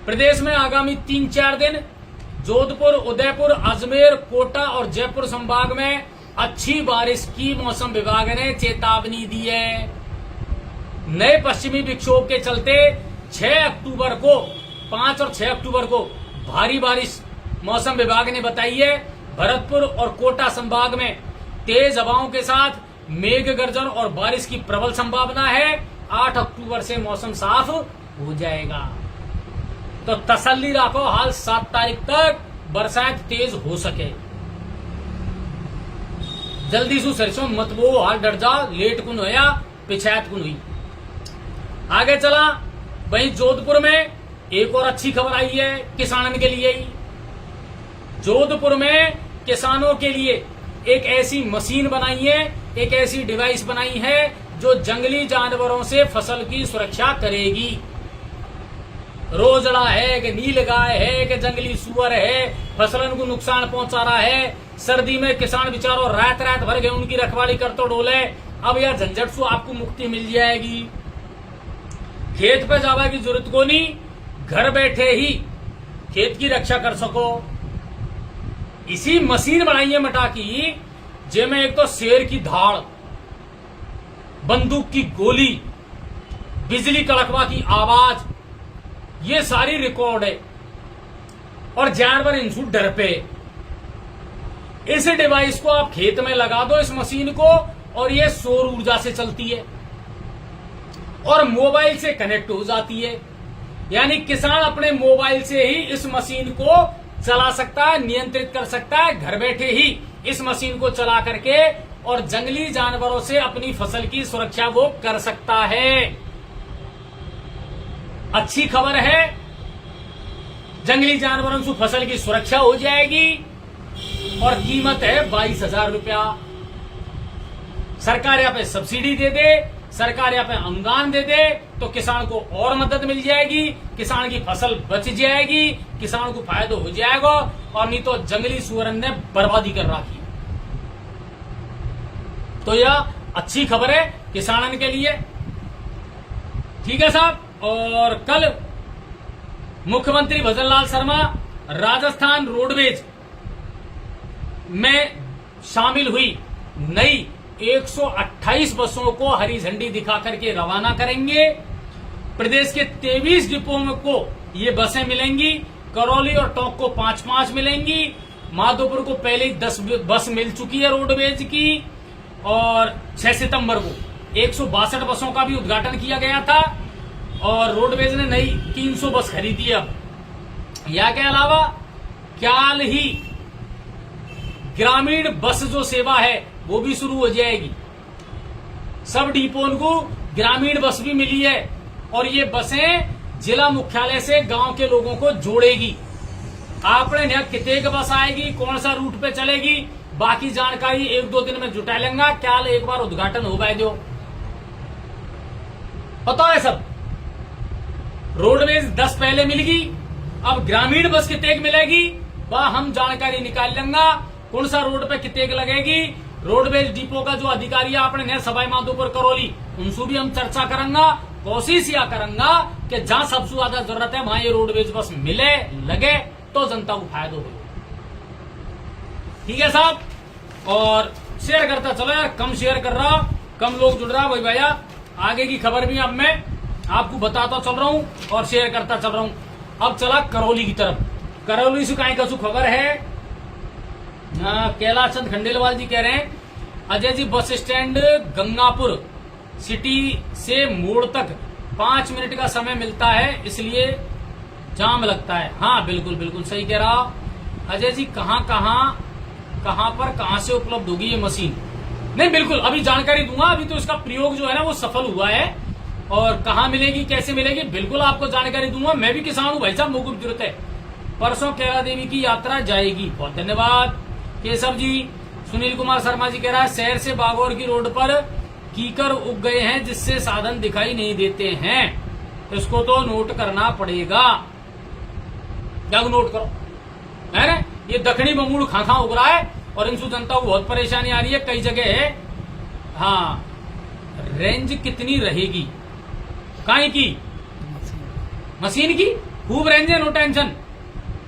प्रदेश में आगामी 3-4 दिन जोधपुर, उदयपुर, अजमेर, कोटा और जयपुर संभाग में अच्छी बारिश की मौसम विभाग ने चेतावनी दी है। नए पश्चिमी विक्षोभ के चलते 6 अक्टूबर को, 5 और 6 अक्टूबर को भारी बारिश मौसम विभाग ने बताई है। भरतपुर और कोटा संभाग में तेज हवाओं के साथ मेघ गर्जन और बारिश की प्रबल संभावना है। 8 अक्टूबर से मौसम साफ हो जाएगा, तो तसल्ली रखो, हाल 7 तारीख तक बरसात तेज हो सके। जल्दी से सरसों मत बो, हाल डर जा, लेट कुन होया, पिछायत कुन हुई। आगे चला, वहीं जोधपुर में एक और अच्छी खबर आई है किसानन के लिए ही। जोधपुर में किसानों के लिए एक ऐसी मशीन बनाई है, एक ऐसी डिवाइस बनाई है जो जंगली जानवरों से फसल की सुरक्षा करेगी। रोजड़ा है कि नीलगाय है कि जंगली सुअर है, फसलन को नुकसान पहुंचा रहा है। सर्दी में किसान बेचारों रात रात भर गए उनकी रखवाली कर तो डोले। अब यह झंझट से आपको मुक्ति मिल जाएगी। खेत पे जाने की जरूरत को नहीं, घर बैठे ही खेत की रक्षा कर सको। इसी मशीन बनाई है मटा की, जेमें एक तो शेर की धाड़, बंदूक की गोली, बिजली कड़कवा की आवाज, ये सारी रिकॉर्ड है और जानवर इनसे डर पे। इस डिवाइस को आप खेत में लगा दो, इस मशीन को, और ये सौर ऊर्जा से चलती है और मोबाइल से कनेक्ट हो जाती है। यानी किसान अपने मोबाइल से ही इस मशीन को चला सकता है, नियंत्रित कर सकता है, घर बैठे ही इस मशीन को चला करके, और जंगली जानवरों से अपनी फसल की सुरक्षा वो कर सकता है। अच्छी खबर है, जंगली जानवरों से फसल की सुरक्षा हो जाएगी और कीमत है 22,000 रुपया। सरकार यहाँ पे सब्सिडी दे दे, सरकार यहाँ पे अनुदान दे दे, तो किसान को और मदद मिल जाएगी, किसान की फसल बच जाएगी, किसान को फायदा हो जाएगा, और नहीं तो जंगली सुअर ने बर्बादी कर रखी। तो यह अच्छी खबर है किसानन के लिए। ठीक है साहब। और कल मुख्यमंत्री भजनलाल शर्मा राजस्थान रोडवेज में शामिल हुई नई 128 बसों को हरी झंडी दिखाकर के रवाना करेंगे। प्रदेश के 23 डिपों को ये बसें मिलेंगी। करौली और टोंक को 5-5 मिलेंगी। माधोपुर को पहले ही 10 बस मिल चुकी है रोडवेज की। और 6 सितंबर को 162 बसों का भी उद्घाटन किया गया था और रोडवेज ने नई 300 बस खरीदी है। अब या के अलावा क्या ही ग्रामीण बस जो सेवा है वो भी शुरू हो जाएगी। सब डिपोन को ग्रामीण बस भी मिली है और ये बसें जिला मुख्यालय से गांव के लोगों को जोड़ेगी। आपने यहाँ कितने बस आएगी, कौन सा रूट पे चलेगी, बाकी जानकारी 1-2 दिन में जुटा लेंगे। क्या एक बार उद्घाटन हो गए जो पता है सब। रोडवेज 10 पहले मिलेगी, अब ग्रामीण बस कितने मिलेगी वह हम जानकारी निकाल लेंगे। कौन सा रोड पे कितने लगेगी, रोडवेज डिपो का जो अधिकारी आपने सवाई माधोपुर करौली उनसे भी हम चर्चा करेंगे। कोशिश यह करेंगे कि जहां सबसे ज्यादा जरूरत है वहां ये रोडवेज बस मिले लगे तो जनता को फायदा हो। ठीक है साहब। और शेयर करता चलो यार, कम शेयर कर रहा, कम लोग जुड़ रहा भाई भैया। आगे की खबर भी अब मैं आपको बताता चल रहा हूं और शेयर करता चल रहा हूं। अब चला करौली की तरफ। करौली से कहीं कसू खबर है। कैलाश चंद खंडेलवाल जी कह रहे हैं Ajay ji bus stand Gangapur city से मोड़ तक 5 मिनट का समय मिलता है इसलिए जाम लगता है। हाँ बिल्कुल बिल्कुल सही कह रहा अजय जी। कहां पर कहां से उपलब्ध होगी ये मशीन? नहीं बिल्कुल अभी जानकारी दूंगा। अभी तो इसका प्रयोग जो है ना वो सफल हुआ है और कहां मिलेगी कैसे मिलेगी बिल्कुल आपको जानकारी दूंगा। मैं भी किसान हूं भाई साहब, मुझको भी जरूरत है। परसों कैला देवी की यात्रा जाएगी। बहुत धन्यवाद केशव जी। सुनील कुमार शर्मा जी कह रहा है शहर से बागौर की रोड पर कीकर उग गए हैं जिससे साधन दिखाई नहीं देते हैं, इसको तो नोट करना पड़ेगा। क्या नोट करो है ना। ये दक्षिणी बमूल खाखा उग रहा है और इनसे जनता को बहुत परेशानी आ रही है कई जगह है। हाँ रेंज कितनी रहेगी काई की मशीन की? खूब रेंज है, नो टेंशन,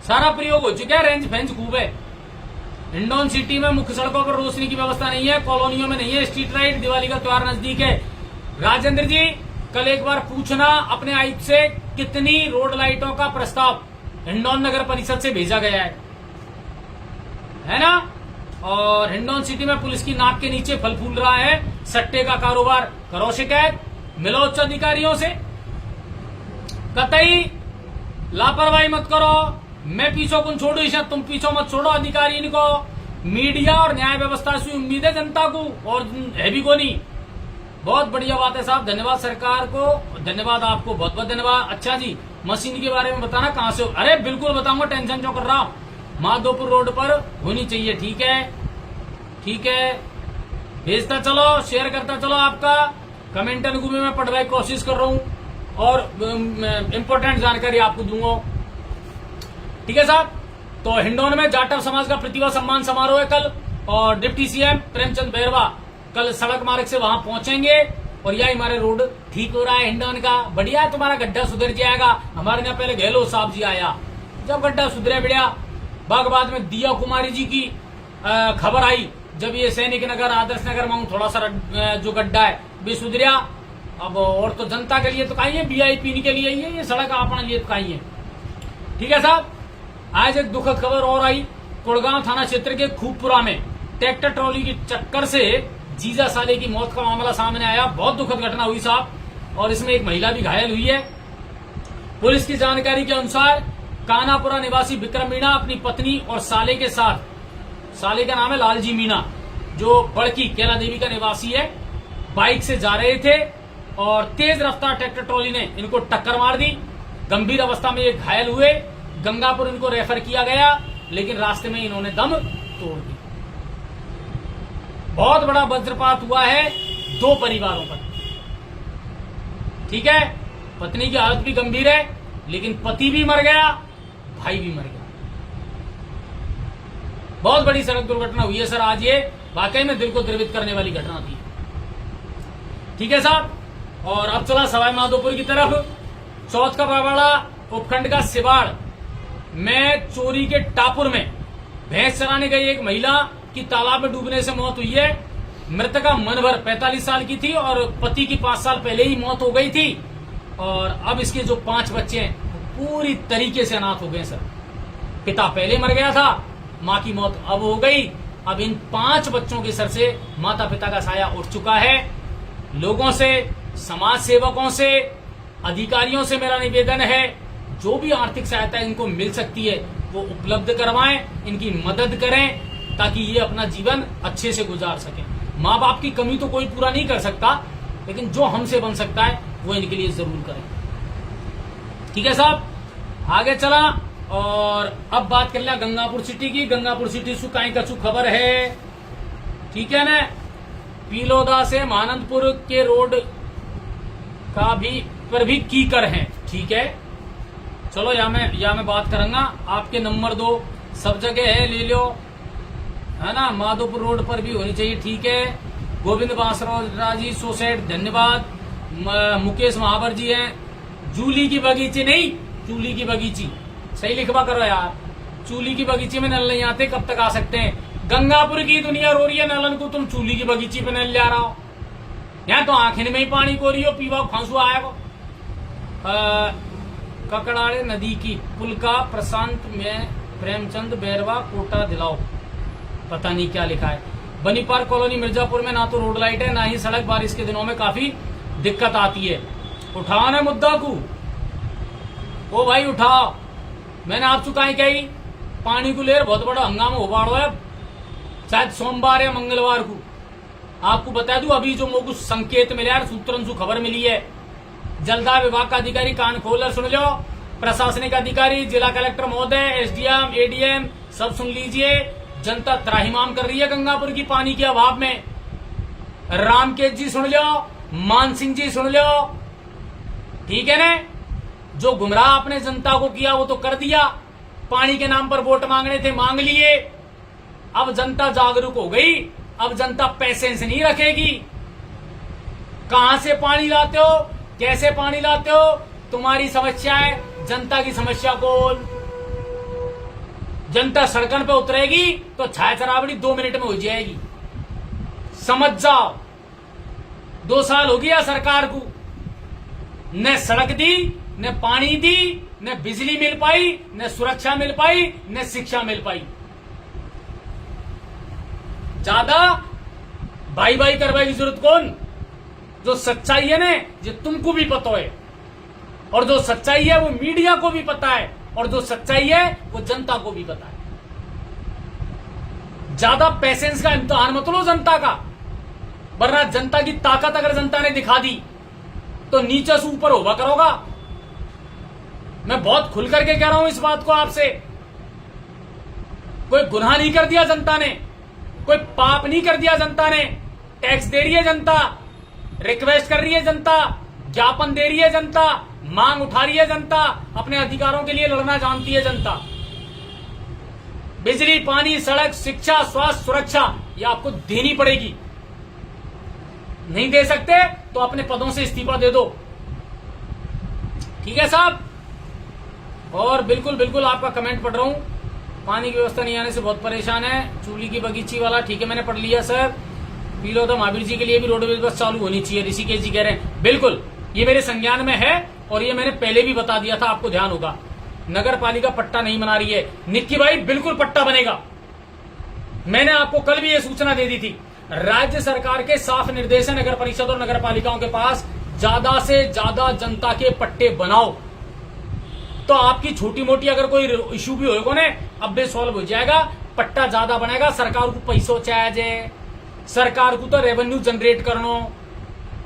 सारा प्रयोग हो चुका है, रेंज फेंज खूब है। हिंडौन सिटी में मुख्य सड़कों पर रोशनी की व्यवस्था नहीं है, कॉलोनियों में नहीं है स्ट्रीट लाइट, दिवाली का त्योहार नजदीक है। राजेंद्र जी कल एक बार पूछना अपने आयुक्त से कितनी रोड लाइटों का प्रस्ताव हिंडौन नगर परिषद से भेजा गया है ना। और हिंडौन सिटी में पुलिस की नाक के नीचे फल फूल रहा है सट्टे का कारोबार, करो शिकायत, मिलो उच्च अधिकारियों से। कतई लापरवाही मत करो, मैं पीछो कौन छोड़ू इसे, तुम पीछो मत छोड़ो अधिकारी इनको। मीडिया और न्याय व्यवस्था से उम्मीद है जनता को और है भी को नहीं। बहुत बढ़िया बात है साहब, धन्यवाद सरकार को, धन्यवाद आपको, बहुत बहुत धन्यवाद। अच्छा जी मशीन के बारे में बताना कहां से हो? अरे बिल्कुल बताऊंगा, टेंशन क्यों कर रहा हूं। माधोपुर रोड पर होनी चाहिए। ठीक है ठीक है, भेजता चलो, शेयर करता चलो। आपका कमेंटन को भी मैं पढ़ने की कोशिश कर रहा हूं और इम्पोर्टेंट जानकारी आपको दूंगा। ठीक है साहब। तो हिंडौन में जाटव समाज का प्रतिभा सम्मान समारोह है कल और डिप्टी सीएम प्रेमचंद बैरवा कल सड़क मार्ग से वहां पहुंचेंगे और यही हमारे रोड ठीक हो रहा है हिंडौन का। बढ़िया है, तुम्हारा गड्ढा सुधर जाएगा। हमारे यहाँ पहले गहलोत साहब जी आया, जब गड्ढा सुधरे बढ़िया। बागबाद में दिया कुमारी जी की खबर आई जब ये सैनिक नगर आदर्श नगर में थोड़ा सा जो गड्ढा है भी सुधरिया। अब और तो जनता के लिए तो कहीं है, वीआईपी के लिए ही है ये सड़क, अपने लिए तो कहीं है। ठीक है साहब। आज एक दुखद खबर और आई। कुड़गांव थाना क्षेत्र के खूबपुरा में ट्रैक्टर ट्रॉली की टक्कर से जीजा साले की मौत का मामला सामने आया। बहुत दुखद घटना हुई साहब और इसमें एक महिला भी घायल हुई है। पुलिस की जानकारी के अनुसार कानापुरा निवासी विक्रम मीणा अपनी पत्नी और साले के साथ, साले का नाम है लालजी मीणा जो बड़की कैला देवी का निवासी है, बाइक से जा रहे थे और तेज रफ्तार ट्रैक्टर ट्रॉली ने इनको टक्कर मार दी। गंभीर अवस्था में ये घायल हुए, गंगापुर इनको रेफर किया गया लेकिन रास्ते में इन्होंने दम तोड़ दी। बहुत बड़ा वज्रपात हुआ है 2 परिवारों पर। ठीक है, पत्नी की हालत भी गंभीर है लेकिन पति भी मर गया, भाई भी मर गया। बहुत बड़ी सड़क दुर्घटना हुई है सर आज ये वाकई में दिल को द्रवित करने वाली घटना थी। ठीक है साहब, और अब चला सवाई माधोपुर की तरफ। चौथ का बड़वाड़ा उपखंड का सिवाड़ में चोरी के टापुर में भैंस चराने गई एक महिला की तालाब में डूबने से मौत हुई है। मृतका मनभर 45 साल की थी और पति की 5 साल पहले ही मौत हो गई थी, और अब इसके जो 5 बच्चे हैं पूरी तरीके से अनाथ हो गए सर। पिता पहले मर गया था, मां की मौत अब हो गई, अब इन 5 बच्चों के सर से माता पिता का साया उठ चुका है। लोगों से, समाज सेवकों से, अधिकारियों से मेरा निवेदन है, जो भी आर्थिक सहायता इनको मिल सकती है वो उपलब्ध करवाएं, इनकी मदद करें ताकि ये अपना जीवन अच्छे से गुजार सकें। माँ बाप की कमी तो कोई पूरा नहीं कर सकता, लेकिन जो हमसे बन सकता है वो इनके लिए जरूर करें। ठीक है साहब, आगे चला और अब बात कर लिया गंगापुर सिटी की। गंगापुर सिटी से काई कछु खबर है, ठीक है ना। पीलोदा से महानंदपुर के रोड का पर भी कीकर है, ठीक है। चलो या मैं बात करूंगा। आपके नंबर 2 सब जगह है, ले लो, है ना। माधोपुर रोड पर भी होनी चाहिए, ठीक है। गोविंद बांसरा जी सोसाइट, धन्यवाद। मुकेश महावर जी हैं। जूली की बगीची नहीं, चूली की बगीची, सही लिखवा करो यार। चूली की बगीची में नल नहीं आते, कब तक आ सकते हैं। गंगापुर की दुनिया रो रही है नलन को, तुम चूली की बगीची पे नल ले आ रहा हो। यहाँ तो आंखें में ही पानी को रही हो, पीवा फांसू आएगा। ककड़ाड़े नदी की पुल का प्रशांत में प्रेमचंद बैरवा कोटा दिलाओ, पता नहीं क्या लिखा है। बनी पार्क कॉलोनी मिर्जापुर में ना तो रोड लाइट है ना ही सड़क, बारिश के दिनों में काफी दिक्कत आती है। उठाओ ना मुद्दा को, ओ भाई उठाओ। मैंने आप चुकाई कही पानी को लेकर बहुत बड़ा हंगामा उबाड़ो है, शायद सोमवार या मंगलवार को। आपको बता दूं अभी जो मुझे संकेत मिले यार, सूत्रन से खबर मिली है, जलदाय विभाग का अधिकारी कान खोलकर सुन लो, प्रशासनिक अधिकारी, जिला कलेक्टर महोदय, एसडीएम, एडीएम सब सुन लीजिए। जनता त्राहिमाम कर रही है गंगापुर की पानी के अभाव में। रामकेश जी सुन लो, मान सिंह जी सुन लो, ठीक है ना। जो गुमराह आपने जनता को किया वो तो कर दिया, पानी के नाम पर वोट मांगने थे मांग लिए। अब जनता जागरूक हो गई, अब जनता पैसेंस नहीं रखेगी। कहां से पानी लाते हो, कैसे पानी लाते हो, तुम्हारी समस्या है, जनता की समस्या को। जनता सड़कन पे उतरेगी तो छाया चरावड़ी 2 मिनट में हो जाएगी, समझ जाओ। 2 साल हो गया सरकार को, न सड़क दी, न पानी दी, न बिजली मिल पाई, न सुरक्षा मिल पाई, न शिक्षा मिल पाई। ज्यादा भाई भाई करवाई की जरूरत कौन। जो सच्चाई है ना, जो तुमको भी पता है, और जो सच्चाई है वो मीडिया को भी पता है, और जो सच्चाई है वो जनता को भी पता है। ज्यादा पेशेंस का इम्तिहान मत लो जनता का, वरना जनता की ताकत अगर जनता ने दिखा दी तो नीचे से ऊपर होगा करोगा। मैं बहुत खुल करके कह रहा हूं इस बात को आपसे। कोई गुनाह नहीं कर दिया जनता ने, कोई पाप नहीं कर दिया जनता ने। टैक्स दे रही है जनता, रिक्वेस्ट कर रही है जनता, ज्ञापन दे रही है जनता, मांग उठा रही है जनता, अपने अधिकारों के लिए लड़ना जानती है जनता। बिजली, पानी, सड़क, शिक्षा, स्वास्थ्य, सुरक्षा ये आपको देनी पड़ेगी। नहीं दे सकते तो अपने पदों से इस्तीफा दे दो, ठीक है साहब। और बिल्कुल बिल्कुल आपका कमेंट पढ़ रहा हूं, पानी की व्यवस्था नहीं आने से बहुत परेशान है। चूली की बगीची वाला, ठीक है मैंने पढ़ लिया सर। पीलोदा महावीर जी के लिए भी रोडवेज बस चालू होनी चाहिए, ऋषिकेश जी कह रहे हैं। बिल्कुल, ये मेरे संज्ञान में है और ये मैंने पहले भी बता दिया था, आपको ध्यान होगा। नगर पालिका पट्टा नहीं बना रही है निक्की भाई, बिल्कुल पट्टा बनेगा। मैंने आपको कल भी ये सूचना दे दी थी। राज्य सरकार के साफ निर्देश है नगर परिषद और नगर पालिकाओं के पास, ज्यादा से ज्यादा जनता के पट्टे बनाओ। तो आपकी छोटी मोटी अगर कोई इश्यू भी होगा ना, अब भी सॉल्व हो जाएगा। पट्टा ज्यादा बनेगा, सरकार को पैसों चाहिए, सरकार को तो रेवेन्यू जनरेट करना,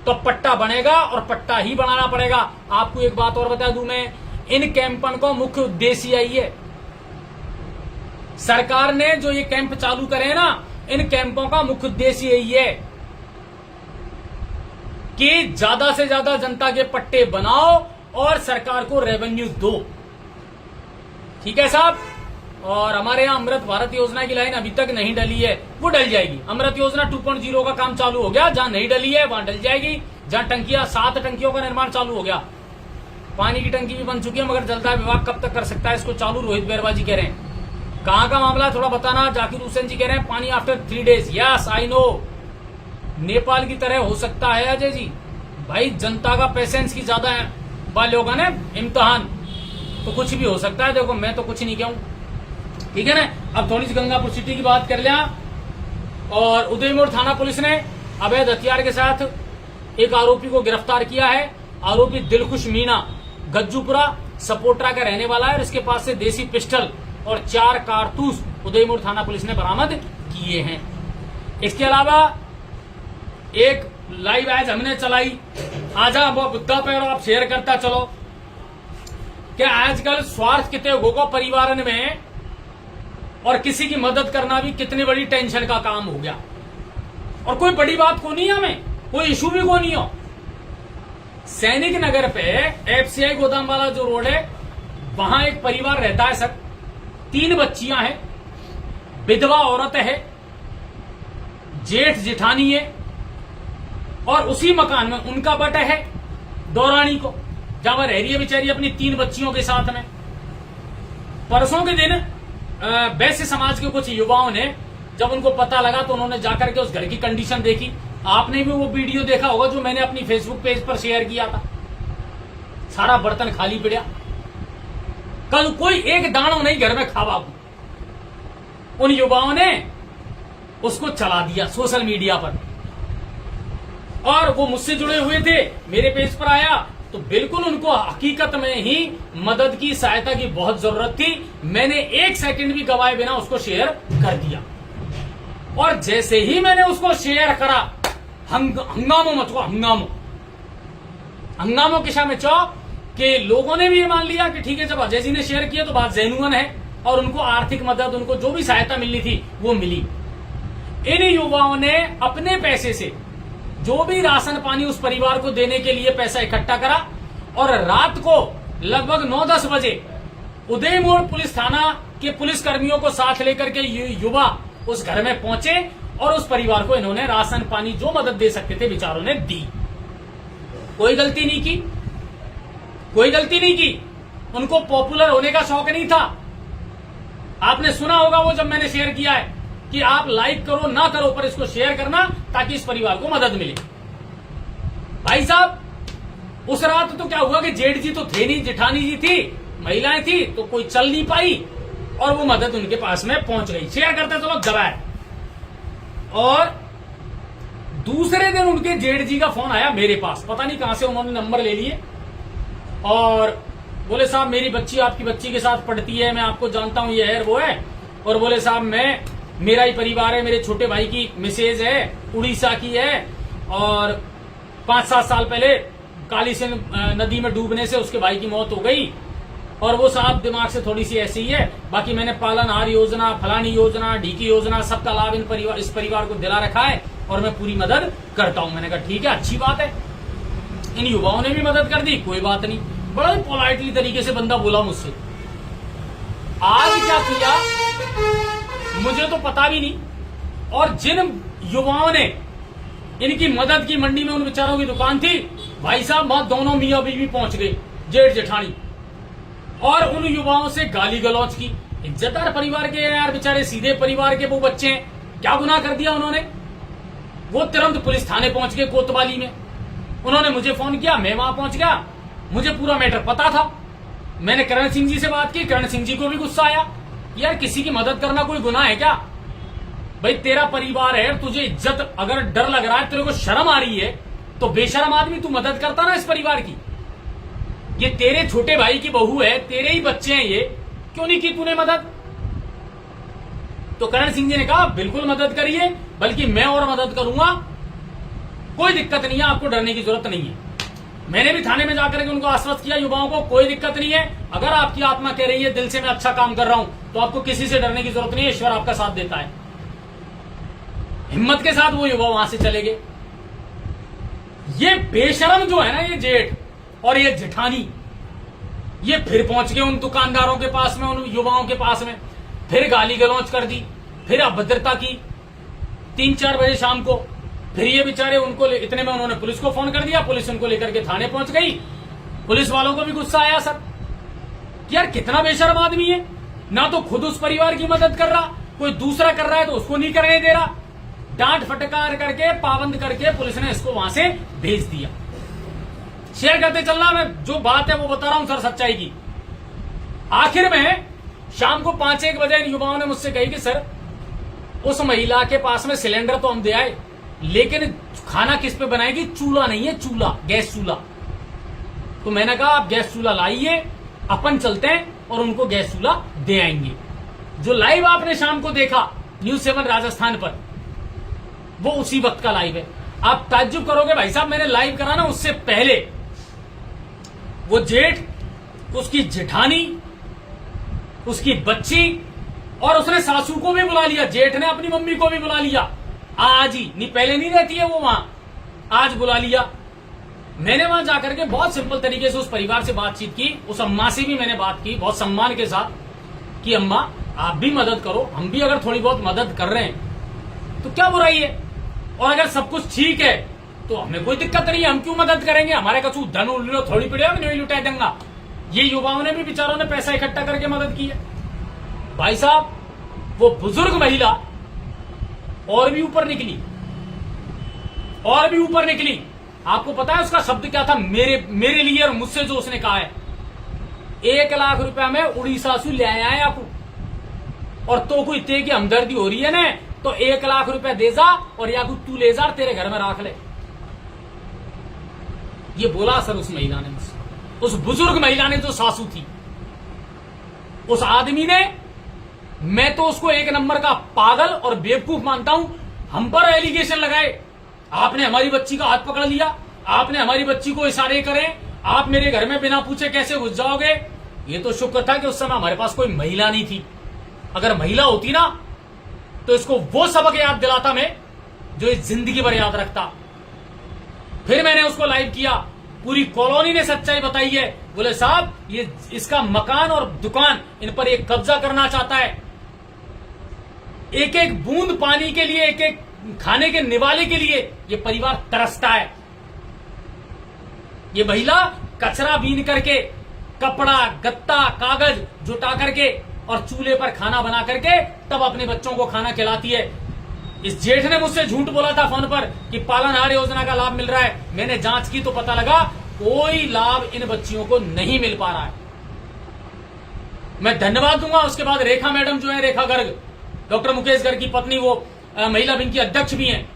तो पट्टा बनेगा और पट्टा ही बनाना पड़ेगा। आपको एक बात और बता दूं मैं, इन कैंपन का मुख्य उद्देश्य यही है। सरकार ने जो ये कैंप चालू करे ना, इन कैंपों का मुख्य उद्देश्य यही है कि ज्यादा से ज्यादा जनता के पट्टे बनाओ और सरकार को रेवेन्यू दो, ठीक है साहब। और हमारे यहाँ अमृत भारत योजना की लाइन अभी तक नहीं डली है, वो डल जाएगी। अमृत योजना 2.0 का काम चालू हो गया, जहां नहीं डली है वहां डल जाएगी। जहां टंकियां 7 टंकियों का निर्माण चालू हो गया, पानी की टंकी भी बन चुकी है, मगर जलदाय विभाग कब तक कर सकता है इसको चालू? रोहित बैरवा जी कह रहे हैं। कहां का मामला है थोड़ा बताना। जाकिर हुसैन जी कह रहे हैं पानी after 3 days। Yes I know, Nepal की तरह हो सकता है अजय जी। भाई जनता का पेशेंस की ज्यादा है वाले होगा ना इम्तिहान, तो कुछ भी हो सकता है। देखो मैं तो कुछ नहीं कहूं, ठीक है ना। अब थोड़ी सी गंगापुर सिटी की बात कर लिया। और उदयपुर थाना पुलिस ने अवैध हथियार के साथ एक आरोपी को गिरफ्तार किया है। आरोपी दिलखुश मीना गज्जूपुरा सपोट्रा का रहने वाला है और इसके पास से देसी पिस्टल और 4 कारतूस उदयपुर थाना पुलिस ने बरामद किए हैं। इसके अलावा एक लाइव एज हमने चलाई, आजा वो बुद्धा पे आप शेयर करता चलो, क्या आजकल स्वार्थ कितने होगा परिवार में और किसी की मदद करना भी कितनी बड़ी टेंशन का काम हो गया। और कोई बड़ी बात को नहीं है, हमें कोई इशू भी को नहीं हो। सैनिक नगर पे एफसीआई गोदाम वाला जो रोड है वहां एक परिवार रहता है सर, 3 बच्चियां हैं, विधवा औरत है, जेठ जेठानी है और उसी मकान में उनका बट है दौरानी को, जहां वह रह रही है बेचारी अपनी 3 बच्चियों के साथ में। परसों के दिन वैश्य समाज के कुछ युवाओं ने जब उनको पता लगा तो उन्होंने जाकर के उस घर की कंडीशन देखी। आपने भी वो वीडियो देखा होगा जो मैंने अपनी फेसबुक पेज पर शेयर किया था। सारा बर्तन खाली पड़ा, कल कोई एक दाना नहीं घर में खा बाबू। उन युवाओं ने उसको चला दिया सोशल मीडिया पर और वो मुझसे जुड़े हुए थे, मेरे पेज पर आया तो बिल्कुल उनको हकीकत में ही मदद की सहायता की बहुत जरूरत थी। मैंने 1 सेकंड भी गवाए बिना उसको शेयर कर दिया और जैसे ही मैंने उसको शेयर करा हंगामो मचो, हंगामो के सामने चौक के लोगों ने भी ये मान लिया कि ठीक है, जब अजय जी ने शेयर किया तो बात जेन्युइन है और उनको आर्थिक मदद, उनको जो भी सहायता मिलनी थी वो मिली। इन युवाओं ने अपने पैसे से जो भी राशन पानी उस परिवार को देने के लिए पैसा इकट्ठा करा और रात को लगभग 9-10 बजे उदयपुर पुलिस थाना के पुलिस कर्मियों को साथ लेकर के युवा उस घर में पहुंचे और उस परिवार को इन्होंने राशन पानी जो मदद दे सकते थे बेचारों ने दी। कोई गलती नहीं की, कोई गलती नहीं की। उनको पॉपुलर होने का शौक नहीं था। आपने सुना होगा वो जब मैंने शेयर किया है कि आप लाइक करो ना करो पर इसको शेयर करना ताकि इस परिवार को मदद मिले। भाई साहब उस रात तो क्या हुआ कि जेठ जी तो थे नहीं, जेठानी जी थी, महिलाएं थी, तो कोई चल नहीं पाई और वो मदद उनके पास में पहुंच गई। शेयर करते चलो दबाए। और दूसरे दिन उनके जेठ जी का फोन आया मेरे पास, पता नहीं कहां से उन्होंने नंबर ले लिए और बोले साहब मेरी बच्ची आपकी बच्ची के साथ पढ़ती है, मैं आपको जानता हूं, ये है वो है। और बोले साहब मेरा ही परिवार है, मेरे छोटे भाई की मिसेज है, उड़ीसा की है और 5-7 साल पहले काली सिंध नदी में डूबने से उसके भाई की मौत हो गई और वो साहब दिमाग से थोड़ी सी ऐसी ही है। बाकी मैंने पालनहार योजना, फलानी योजना, ढीकी योजना, सबका लाभ इस परिवार को दिला रखा है और मैं पूरी मदद करता हूं। मैंने कहा ठीक है, अच्छी बात है। इन युवाओं ने भी मदद कर दी, कोई बात नहीं। बड़ा ही पोलाइटली तरीके से बंदा बोला मुझसे। आज क्या किया मुझे तो पता भी नहीं। और जिन युवाओं ने इनकी मदद की, मंडी में उन बेचारों की दुकान थी, भाई साहब वहां दोनों मियां बीवी पहुंच गए, जेठ जेठानी, और उन युवाओं से गाली गलौज की। इज्जतदार परिवार के यार, बेचारे सीधे परिवार के वो बच्चे हैं, क्या गुनाह कर दिया उन्होंने? वो तुरंत पुलिस थाने पहुंच गए कोतवाली में। उन्होंने मुझे फोन किया, मैं वहां पहुंच गया, मुझे पूरा मैटर पता था। मैंने करण सिंह जी से बात की, करण सिंह जी को भी गुस्सा आया, यार किसी की मदद करना कोई गुनाह है क्या? भाई तेरा परिवार है, तुझे इज्जत, अगर डर लग रहा है, तेरे को शर्म आ रही है तो बेशरम आदमी तू मदद करता ना इस परिवार की। ये तेरे छोटे भाई की बहू है, तेरे ही बच्चे हैं, ये क्यों नहीं की तूने मदद? तो करण सिंह जी ने कहा बिल्कुल मदद करिए, बल्कि मैं और मदद करूंगा, कोई दिक्कत नहीं है, आपको डरने की जरूरत नहीं है। मैंने भी थाने में जाकर के उनको आश्वस्त किया युवाओं को, कोई दिक्कत नहीं है, अगर आपकी आत्मा कह रही है दिल से मैं अच्छा काम कर रहा हूं तो आपको किसी से डरने की जरूरत नहीं है, ईश्वर आपका साथ देता है। हिम्मत के साथ वो युवा वहां से चले गए। ये बेशरम जो है ना, ये जेठ और ये जेठानी, ये फिर पहुंच गए उन दुकानदारों के पास में, उन युवाओं के पास में। फिर गाली गलौज कर दी, फिर अभद्रता की 3-4 बजे शाम को। फिर ये बेचारे उनको इतने में उन्होंने पुलिस को फोन कर दिया, पुलिस उनको लेकर के थाने पहुंच गई। पुलिस वालों को भी गुस्सा आया सर कि यार कितना बेशर्म आदमी है, ना तो खुद उस परिवार की मदद कर रहा, कोई दूसरा कर रहा है तो उसको नहीं करने दे रहा। डांट फटकार करके पाबंद करके पुलिस ने इसको वहां से भेज दिया। शेयर करते चलना, मैं जो बात है वो बता रहा हूं सर सच्चाई की। आखिर में शाम को 5-1 बजे इन युवाओं ने मुझसे कही कि सर उस महिला के पास में सिलेंडर तो हम दे आए, लेकिन खाना किस पे बनाएगी, चूल्हा नहीं है, चूल्हा, गैस चूल्हा। तो मैंने कहा आप गैस चूल्हा लाइए, अपन चलते हैं और उनको गैस चूल्हा दे आएंगे। जो लाइव आपने शाम को देखा न्यूज़ 7 राजस्थान पर, वो उसी वक्त का लाइव है। आप ताज्जुब करोगे भाई साहब, मैंने लाइव करा ना उससे पहले वो जेठ, उसकी जेठानी, उसकी बच्ची और उसने सासू को भी बुला लिया, जेठ ने अपनी मम्मी को भी बुला लिया आज ही, नहीं पहले नहीं रहती है वो वहां, आज बुला लिया। मैंने वहां जाकर के बहुत सिंपल तरीके से उस परिवार से बातचीत की, उस अम्मा से भी मैंने बात की बहुत सम्मान के साथ कि अम्मा आप भी मदद करो, हम भी अगर थोड़ी बहुत मदद कर रहे हैं तो क्या बुराई है, और अगर सब कुछ ठीक है तो हमें कोई दिक्कत नहीं है, हम क्यों मदद करेंगे, हमारे कछु धन उल्लो थोड़ी पड़ेगा, नहीं लुटाई देंगे। ये युवाओं ने भी बेचारों ने पैसा इकट्ठा करके मदद की है। भाई साहब वो बुजुर्ग महिला और भी ऊपर निकली, और भी ऊपर निकली। आपको पता है उसका शब्द क्या था मेरे लिए और मुझसे जो उसने कहा है, 1 लाख रुपया में उड़ीसा से ले आए आपको, और तो कोई ते की हमदर्दी हो रही है ना, तो 1 लाख रुपया दे जा और या तू ले जा तेरे घर में रख ले। ये बोला सर उस महिला ने मुझसे, उस बुजुर्ग महिला ने जो सासू थी, उस आदमी ने। मैं तो उसको 1 नंबर का पागल और बेवकूफ मानता हूं। हम पर एलिगेशन लगाए, आपने हमारी बच्ची का हाथ पकड़ लिया, आपने हमारी बच्ची को इशारे करे, आप मेरे घर में बिना पूछे कैसे घुस जाओगे। ये तो शुक्र था कि उस समय हमारे पास कोई महिला नहीं थी, अगर महिला होती ना तो इसको वो सबक याद दिलाता मैं जो इस जिंदगी भर याद रखता। फिर मैंने उसको लाइव किया, पूरी कॉलोनी ने सच्चाई बताई है। बोले साहब ये इसका मकान और दुकान इन पर एक कब्जा करना चाहता है, एक एक बूंद पानी के लिए, एक एक खाने के निवाले के लिए ये परिवार तरसता है। ये महिला कचरा बीन करके, कपड़ा गत्ता कागज जुटा करके और चूल्हे पर खाना बना करके तब अपने बच्चों को खाना खिलाती है। इस जेठ ने मुझसे झूठ बोला था फोन पर कि पालनहार योजना का लाभ मिल रहा है। मैंने जांच की तो पता लगा कोई लाभ इन बच्चियों को नहीं मिल पा रहा है। मैं धन्यवाद दूंगा उसके बाद रेखा मैडम जो है, रेखा गर्ग, डॉक्टर मुकेश गर्ग की पत्नी, वो महिला विंग की अध्यक्ष भी हैं,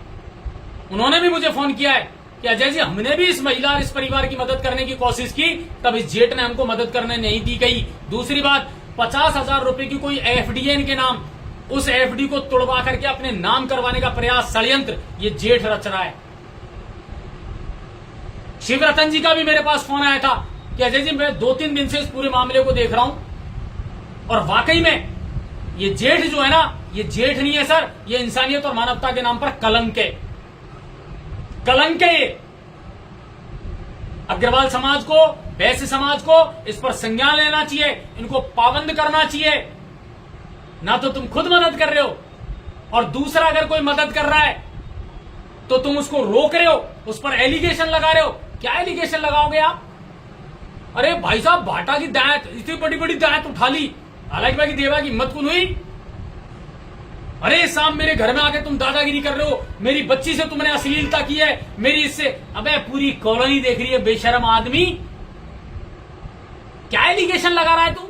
उन्होंने भी मुझे फोन किया है कि अजय जी हमने भी इस महिला और इस परिवार की मदद करने की कोशिश की, तब इस जेठ ने हमको मदद करने नहीं दी गई। दूसरी बात, 50,000 रुपए की कोई एफडी है इनके नाम, उस एफडी को तोड़वा करके अपने नाम करवाने का प्रयास, षड्यंत्र ये जेठ रच रहा है। शिवरतन जी का भी मेरे पास फोन आया था कि अजय जी मैं 2-3 दिन से इस पूरे मामले को देख रहा हूं और वाकई में ये जेठ जो है ना, ये जेठ नहीं है सर, ये इंसानियत और मानवता के नाम पर कलंक है, कलंक है। ये अग्रवाल समाज को, वैश्य समाज को इस पर संज्ञान लेना चाहिए, इनको पाबंद करना चाहिए। ना तो तुम खुद मदद कर रहे हो और दूसरा अगर कोई मदद कर रहा है तो तुम उसको रोक रहे हो, उस पर एलिगेशन लगा रहे हो। क्या एलिगेशन लगाओगे आप? अरे भाई साहब भाटा की दांत, इतनी बड़ी बड़ी दांत उठा ली, हालांकि भाई देवा की हिम्मत कौन हुई? अरे शाम मेरे घर में आके तुम दादागिरी कर रहे हो, मेरी बच्ची से तुमने अश्लीलता की है, मेरी इससे। अबे पूरी कॉलोनी देख रही है बेशरम आदमी, क्या एलिगेशन लगा रहा है तू?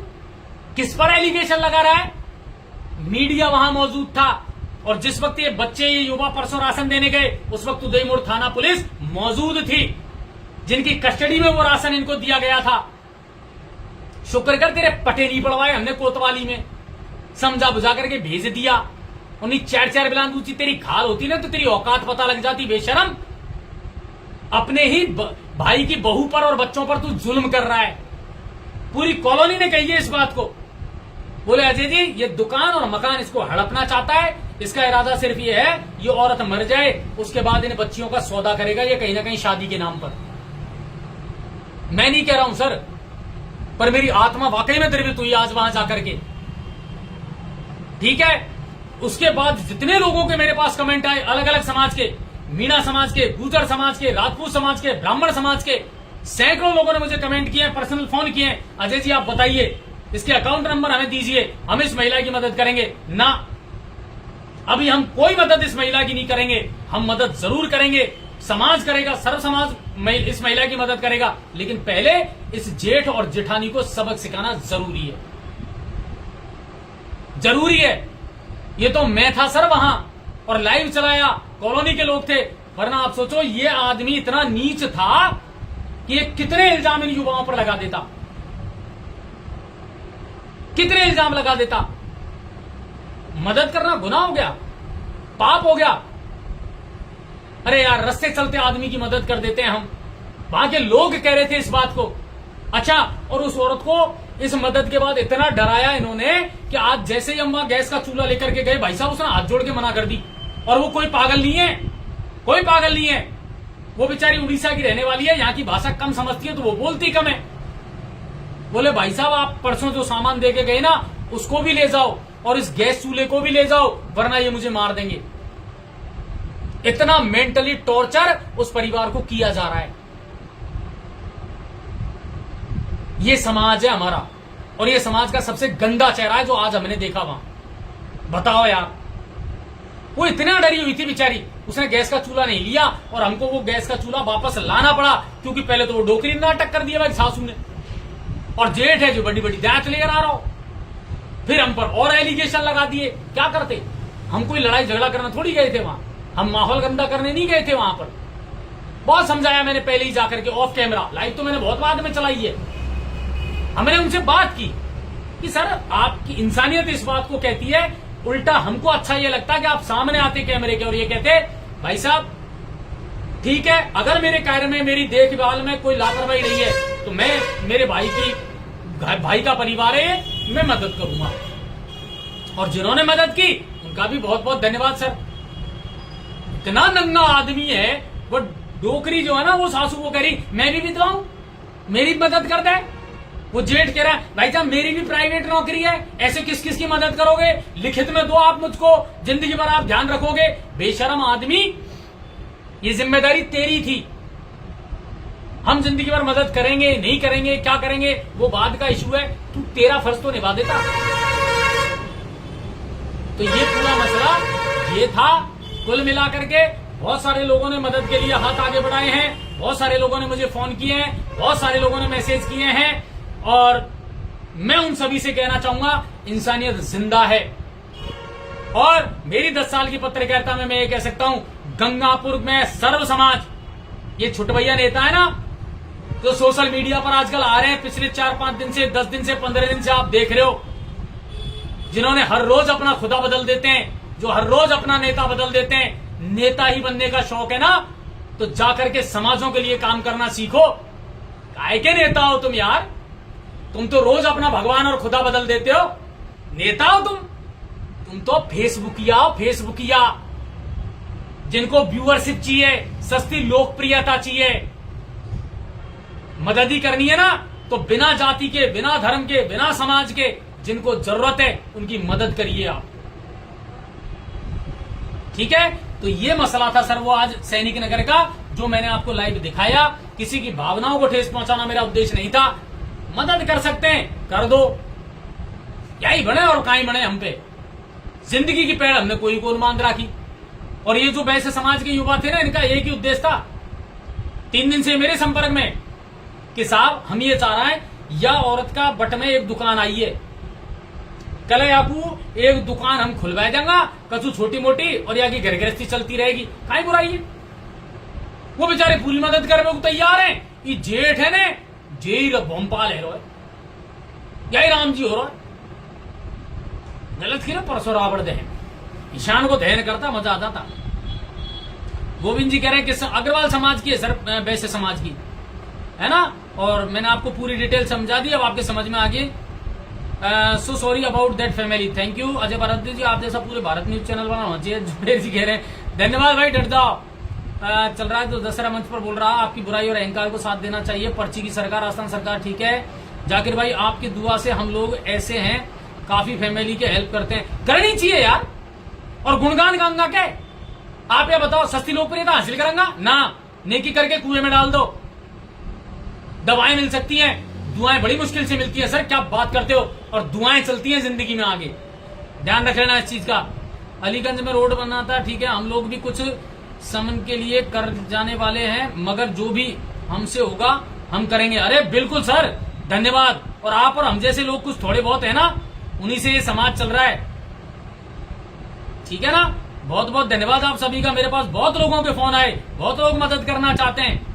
किस पर एलिगेशन लगा रहा है? मीडिया वहां मौजूद था और जिस वक्त ये बच्चे, ये युवा परसों राशन देने गए, उस वक्त उदयपुर थाना पुलिस मौजूद थी, जिनकी कस्टडी में वो राशन इनको दिया गया था। शुक्र कर तेरे पटे नहीं पड़वाए हमने कोतवाली में, समझा बुझा करके भेज दिया। उन्हीं 4-4 बिलान ऊंची तेरी खाल होती ना तो तेरी औकात पता लग जाती। बेशरम, अपने ही भाई की बहू पर और बच्चों पर तू जुल्म कर रहा है। पूरी कॉलोनी ने कही है इस बात को। बोले अजय जी ये दुकान और मकान इसको हड़पना चाहता है, इसका इरादा सिर्फ ये है ये औरत मर जाए उसके बाद इन बच्चियों का सौदा करेगा, ये कहीं ना कहीं शादी के नाम पर। मैं नहीं कह रहा हूं सर, पर मेरी आत्मा वाकई में द्रवित हुई आज वहां जाकर के। ठीक है। उसके बाद जितने लोगों के मेरे पास कमेंट आए, अलग अलग समाज के, मीणा समाज के, गुर्जर समाज के, राजपूत समाज के, ब्राह्मण समाज के, सैकड़ों लोगों ने मुझे कमेंट किए, पर्सनल फोन किए, अजय जी आप बताइए, इसके अकाउंट नंबर हमें दीजिए, हम इस महिला की मदद करेंगे। ना, अभी हम कोई मदद इस महिला की नहीं करेंगे। हम मदद जरूर करेंगे, समाज करेगा, सर्व समाज इस महिला की मदद करेगा, लेकिन पहले इस जेठ और जेठानी को सबक सिखाना जरूरी है, जरूरी है। ये तो मैं था सर वहां और लाइव चलाया, कॉलोनी के लोग थे, वरना आप सोचो ये आदमी इतना नीच था कि ये कितने इल्जाम इन युवाओं पर लगा देता, कितने इल्जाम लगा देता। मदद करना गुनाह हो गया, पाप हो गया। अरे यार, रास्ते चलते आदमी की मदद कर देते हैं हम। वहां के लोग कह रहे थे इस बात को। अच्छा, और उस औरत को इस मदद के बाद इतना डराया इन्होंने कि आज जैसे ही हम वहां गैस का चूल्हा लेकर के गए, भाई साहब उसने हाथ जोड़ के मना कर दी। और वो कोई पागल नहीं है, कोई पागल नहीं है। वो बेचारी उड़ीसा की रहने वाली है, यहाँ की भाषा कम समझती है तो वो बोलती कम है। बोले भाई साहब आप परसों जो सामान दे के गए ना, उसको भी ले जाओ और इस गैस चूल्हे को भी ले जाओ, वरना ये मुझे मार देंगे। इतना मेंटली टॉर्चर उस परिवार को किया जा रहा है। ये समाज है हमारा, और ये समाज का सबसे गंदा चेहरा है जो आज हमने देखा वहां। बताओ यार, वो इतना डरी हुई थी बेचारी, उसने गैस का चूल्हा नहीं लिया और हमको वो गैस का चूल्हा वापस लाना पड़ा, क्योंकि पहले तो वो डोकरी नाटक कर दिया भाई सासू ने, और जेठ है जो बड़ी बड़ी दांत लेकर आ रहा हो, फिर हम पर और एलिगेशन लगा दिए। क्या करते, हम कोई लड़ाई झगड़ा करना थोड़ी गए थे वहां, हम माहौल गंदा करने नहीं गए थे वहां पर। बहुत समझाया मैंने पहले ही जाकर के ऑफ कैमरा, लाइव तो मैंने बहुत बाद में चलाई है। हमने उनसे बात की कि सर आपकी इंसानियत इस बात को कहती है, उल्टा हमको अच्छा ये लगता है कि आप सामने आते कैमरे के और ये कहते भाई साहब ठीक है, अगर मेरे कार्य में, मेरी देखभाल में कोई लापरवाही रही है तो मैं, मेरे भाई का परिवार है, मैं मदद करूंगा। और जिन्होंने मदद की उनका भी बहुत बहुत धन्यवाद सर। इतना नंगा आदमी है वो, डोकरी जो है ना वो सासू को कह रही मैं भी विधवा हूं, मेरी मदद कर दे। वो जेठ कह रहा है भाई साहब मेरी भी प्राइवेट नौकरी है, ऐसे किस किस की मदद करोगे, लिखित में दो आप मुझको, जिंदगी भर आप ध्यान रखोगे। बेशरम आदमी, ये जिम्मेदारी तेरी थी, हम जिंदगी भर मदद करेंगे नहीं करेंगे, क्या करेंगे वो बाद का इशू है, तू तेरा फर्ज तो निभा देता। तो ये पूरा मसला ये था। कुल मिलाकर के बहुत सारे लोगों ने मदद के लिए हाथ आगे बढ़ाए हैं, बहुत सारे लोगों ने मुझे फोन किए हैं, बहुत सारे लोगों ने मैसेज किए हैं, और मैं उन सभी से कहना चाहूंगा इंसानियत जिंदा है। और मेरी 10 साल की पत्रकारिता में मैं ये कह सकता हूं, गंगापुर में सर्व समाज, ये छुटभैया नेता है ना जो सोशल मीडिया पर आजकल आ रहे हैं, पिछले 4-5 दिन से, 10 दिन से, 15 दिन से आप देख रहे हो, जिन्होंने हर रोज अपना खुदा बदल देते हैं, जो हर रोज अपना नेता बदल देते हैं। नेता ही बनने का शौक है ना, तो जाकर के समाजों के लिए काम करना सीखो। काय के नेता हो तुम यार, तुम तो रोज अपना भगवान और खुदा बदल देते हो। नेता हो तुम तो फेसबुकिया हो, फेसबुकिया, जिनको व्यूअरशिप चाहिए, सस्ती लोकप्रियता चाहिए। मदद ही करनी है ना तो बिना जाति के, बिना धर्म के, बिना समाज के, जिनको जरूरत है उनकी मदद करिए आप, ठीक है। तो ये मसला था सर वो आज सैनिक नगर का, जो मैंने आपको लाइव दिखाया। किसी की भावनाओं को ठेस पहुंचाना मेरा उद्देश्य नहीं था। मदद कर सकते हैं कर दो, यही बने और कहीं बने हम पे। जिंदगी की पेड़ हमने कोई को मान राखी। और ये जो वैसे समाज के युवा थे ना, इनका एक ही उद्देश्य था, 3 दिन से मेरे संपर्क में कि साहब हम ये चाह रहे हैं, या औरत का बट में एक दुकान आई है, कल आपू एक दुकान हम खुलवा देंगे, कछु छोटी मोटी, और यहाँ की घर गृहस्थी चलती रहेगी, काहे बुराई है। वो बेचारे पूरी मदद करने को तैयार हैं। ये जेठ है ने, जेई भोपाल है रोए, यही राम जी हो रहा है। गलत की ना परसों रावण दहन, ईशान को दहन करता मजा आता था। गोविंद जी कह रहे हैं कि अग्रवाल समाज की है सर, वैसे समाज की है ना, और मैंने आपको पूरी डिटेल समझा दी, अब आपके समझ में आ गई। So sorry about that family, thank you Ajay Bharat ji, आप जैसा पूरे भारत न्यूज चैनल बना होना चाहिए। जुबेर जी कह रहे हैं धन्यवाद भाई, डट जाओ। चल रहा है तो दशहरा मंच पर बोल रहा, आपकी बुराई और अहंकार को साथ देना चाहिए। पर्ची की सरकार, आसान सरकार ठीक है। जाकिर भाई आपकी दुआ से हम लोग ऐसे हैं काफी फैमिली के हेल्प करते हैं, करनी चाहिए यार। और गुणगान गाऊंगा क्या? आप ये बताओ, सस्ती लोकप्रियता हासिल करूंगा ना, नेकी करके कुएं में डाल दो। दवाएं मिल सकती हैं, दुआएं बड़ी मुश्किल से मिलती हैं। सर क्या बात करते हो? और दुआएं चलती हैं जिंदगी में आगे, ध्यान रख लेना इस चीज का। अलीगंज में रोड बना था, ठीक है, हम लोग भी कुछ समन के लिए कर जाने वाले हैं, मगर जो भी हमसे होगा हम करेंगे। अरे बिल्कुल सर, धन्यवाद। और आप और हम जैसे लोग कुछ थोड़े बहुत है ना, उन्हीं से ये समाज चल रहा है, ठीक है ना। बहुत बहुत धन्यवाद आप सभी का। मेरे पास बहुत लोगों के फोन आए, बहुत लोग मदद करना चाहते हैं,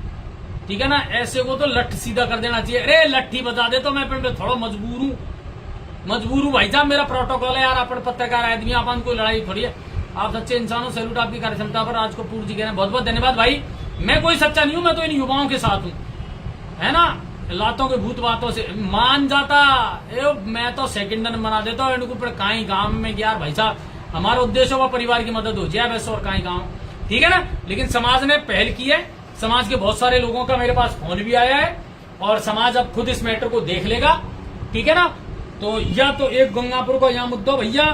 ठीक है ना। ऐसे को तो लठ सीधा कर देना चाहिए। अरे लट्ठी बता दे तो मैं थोड़ा मजबूर हूँ भाई साहब, मेरा प्रोटोकॉल है यार। अपन पत्रकार आदमी, अपन कोई लड़ाई थोड़ी है। आप सच्चे इंसान हो, सैल्यूट आपकी कार्यक्षमता पर। आज को पूर्ण जी कह रहे हैं, बहुत बहुत धन्यवाद भाई। मैं कोई सच्चा नहीं हूं, मैं तो इन युवाओं के साथ हूं, है ना। लातों के भूत बातों से मान जाता, मैं तो सेकंडन बना देता हूँ इनको। कहीं गांव में गया भाई साहब, हमारा उद्देश्य होगा परिवार की मदद हो जाए बस, और कहीं गांव, ठीक है ना। लेकिन समाज ने पहल की है, समाज के बहुत सारे लोगों का मेरे पास फोन भी आया है, और समाज अब खुद इस मैटर को देख लेगा, ठीक है ना। तो या तो एक गंगापुर को यहाँ मुद्दो भैया,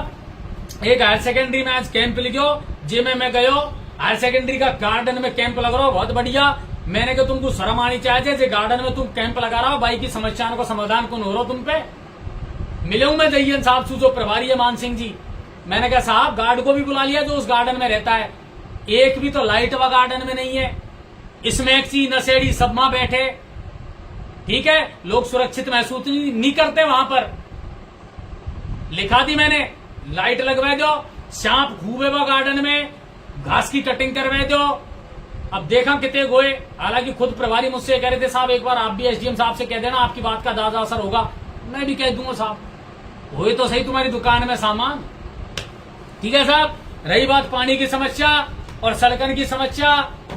एक हायर सेकेंडरी में आज कैंप लिखो, जे में मैं गयो, हायर सेकेंडरी का गार्डन में कैंप लग रहा हो, बहुत बढ़िया। मैंने कहा तुमको शर्म आनी चाहिए, जे गार्डन में तुम कैंप लगा रहा हो, भाई की समस्याओं का समाधान कौन हो रहा हो तुम पे। मिले हूं मैं जयन साहब से, जो प्रभारी है मान सिंह जी। मैंने कहा साहब गार्ड को भी बुला लिया जो उस गार्डन में रहता है, एक भी तो लाइट व गार्डन में नहीं है। स्मैक्सी नशेड़ी सब मां बैठे, ठीक है, लोग सुरक्षित महसूस नहीं करते वहां पर। लिखा दी मैंने, लाइट लगवा दो, सांप खूबे व गार्डन में, घास की कटिंग करवा दो। अब देखा कितने गोए। हालांकि खुद प्रभारी मुझसे कह रहे थे साहब एक बार आप भी एसडीएम साहब से कह देना, आपकी बात का ज्यादा असर होगा। मैं भी कह दूंगा साहब, हुए तो सही तुम्हारी दुकान में सामान, ठीक है साहब। रही बात पानी की समस्या और सड़कन की समस्या,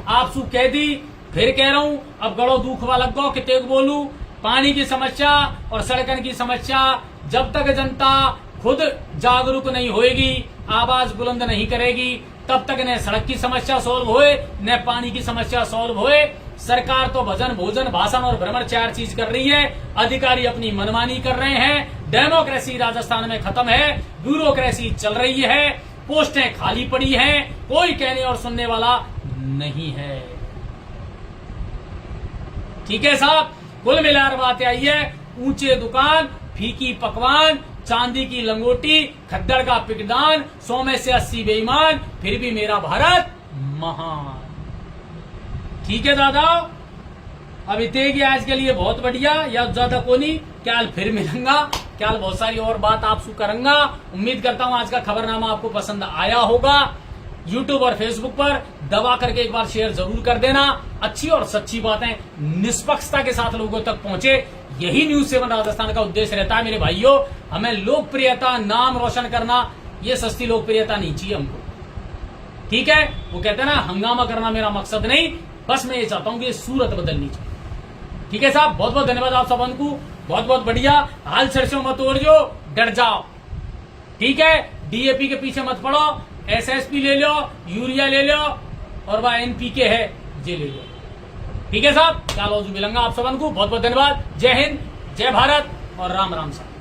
आप सू कह दी, फिर कह रहा हूं, अब गड़ो दुख वाला गो कितने बोलू। पानी की समस्या और सड़कन की समस्या, जब तक जनता खुद जागरूक नहीं होएगी, आवाज बुलंद नहीं करेगी, तब तक न सड़क की समस्या सॉल्व होए, न पानी की समस्या सॉल्व होए। सरकार तो भजन भोजन भाषण और भ्रमण 4 चीज कर रही है, अधिकारी अपनी मनमानी कर रहे हैं। डेमोक्रेसी राजस्थान में खत्म है, ब्यूरोक्रेसी चल रही है, पोस्टें खाली पड़ी हैं, कोई कहने और सुनने वाला नहीं है, ठीक है साहब। कुल मिलाकर बात आई है, ऊंचे दुकान, फीकी पकवान, चांदी की लंगोटी, खद्दड़ का पिकदान, 100 में से 80 बेईमान, फिर भी मेरा भारत महान, ठीक है दादा। अब इतने आज के लिए बहुत बढ़िया, या ज्यादा को नहीं, क्या फिर मिलूंगा, क्या बहुत सारी और बात आपसे करूंगा। उम्मीद करता हूं आज का खबरनामा आपको पसंद आया होगा। यूट्यूब और फेसबुक पर दबा करके एक बार शेयर जरूर कर देना। अच्छी और सच्ची बातें निष्पक्षता के साथ लोगों तक पहुंचे, यही न्यूज 7 राजस्थान का उद्देश्य रहता है मेरे भाइयों। हमें लोकप्रियता, नाम रोशन करना, ये सस्ती लोकप्रियता नहीं चाहिए हमको, ठीक है। वो कहते हैं ना, हंगामा करना मेरा मकसद नहीं, बस मैं ये चाहता हूं कि सूरत बदलनी चाहिए, ठीक है साहब। बहुत बहुत धन्यवाद आप सबन को, बहुत बहुत बढ़िया। हाल सरसों मत ओढ़ो, डर जाओ, ठीक है। डीएपी के पीछे मत पड़ो, एसएसपी ले लो, यूरिया ले लो, और वह एनपीके है जे ले लो, ठीक है साहब। चलो मिलूंगा आप सबन को, बहुत बहुत धन्यवाद। जय हिंद, जय भारत और राम राम साहब।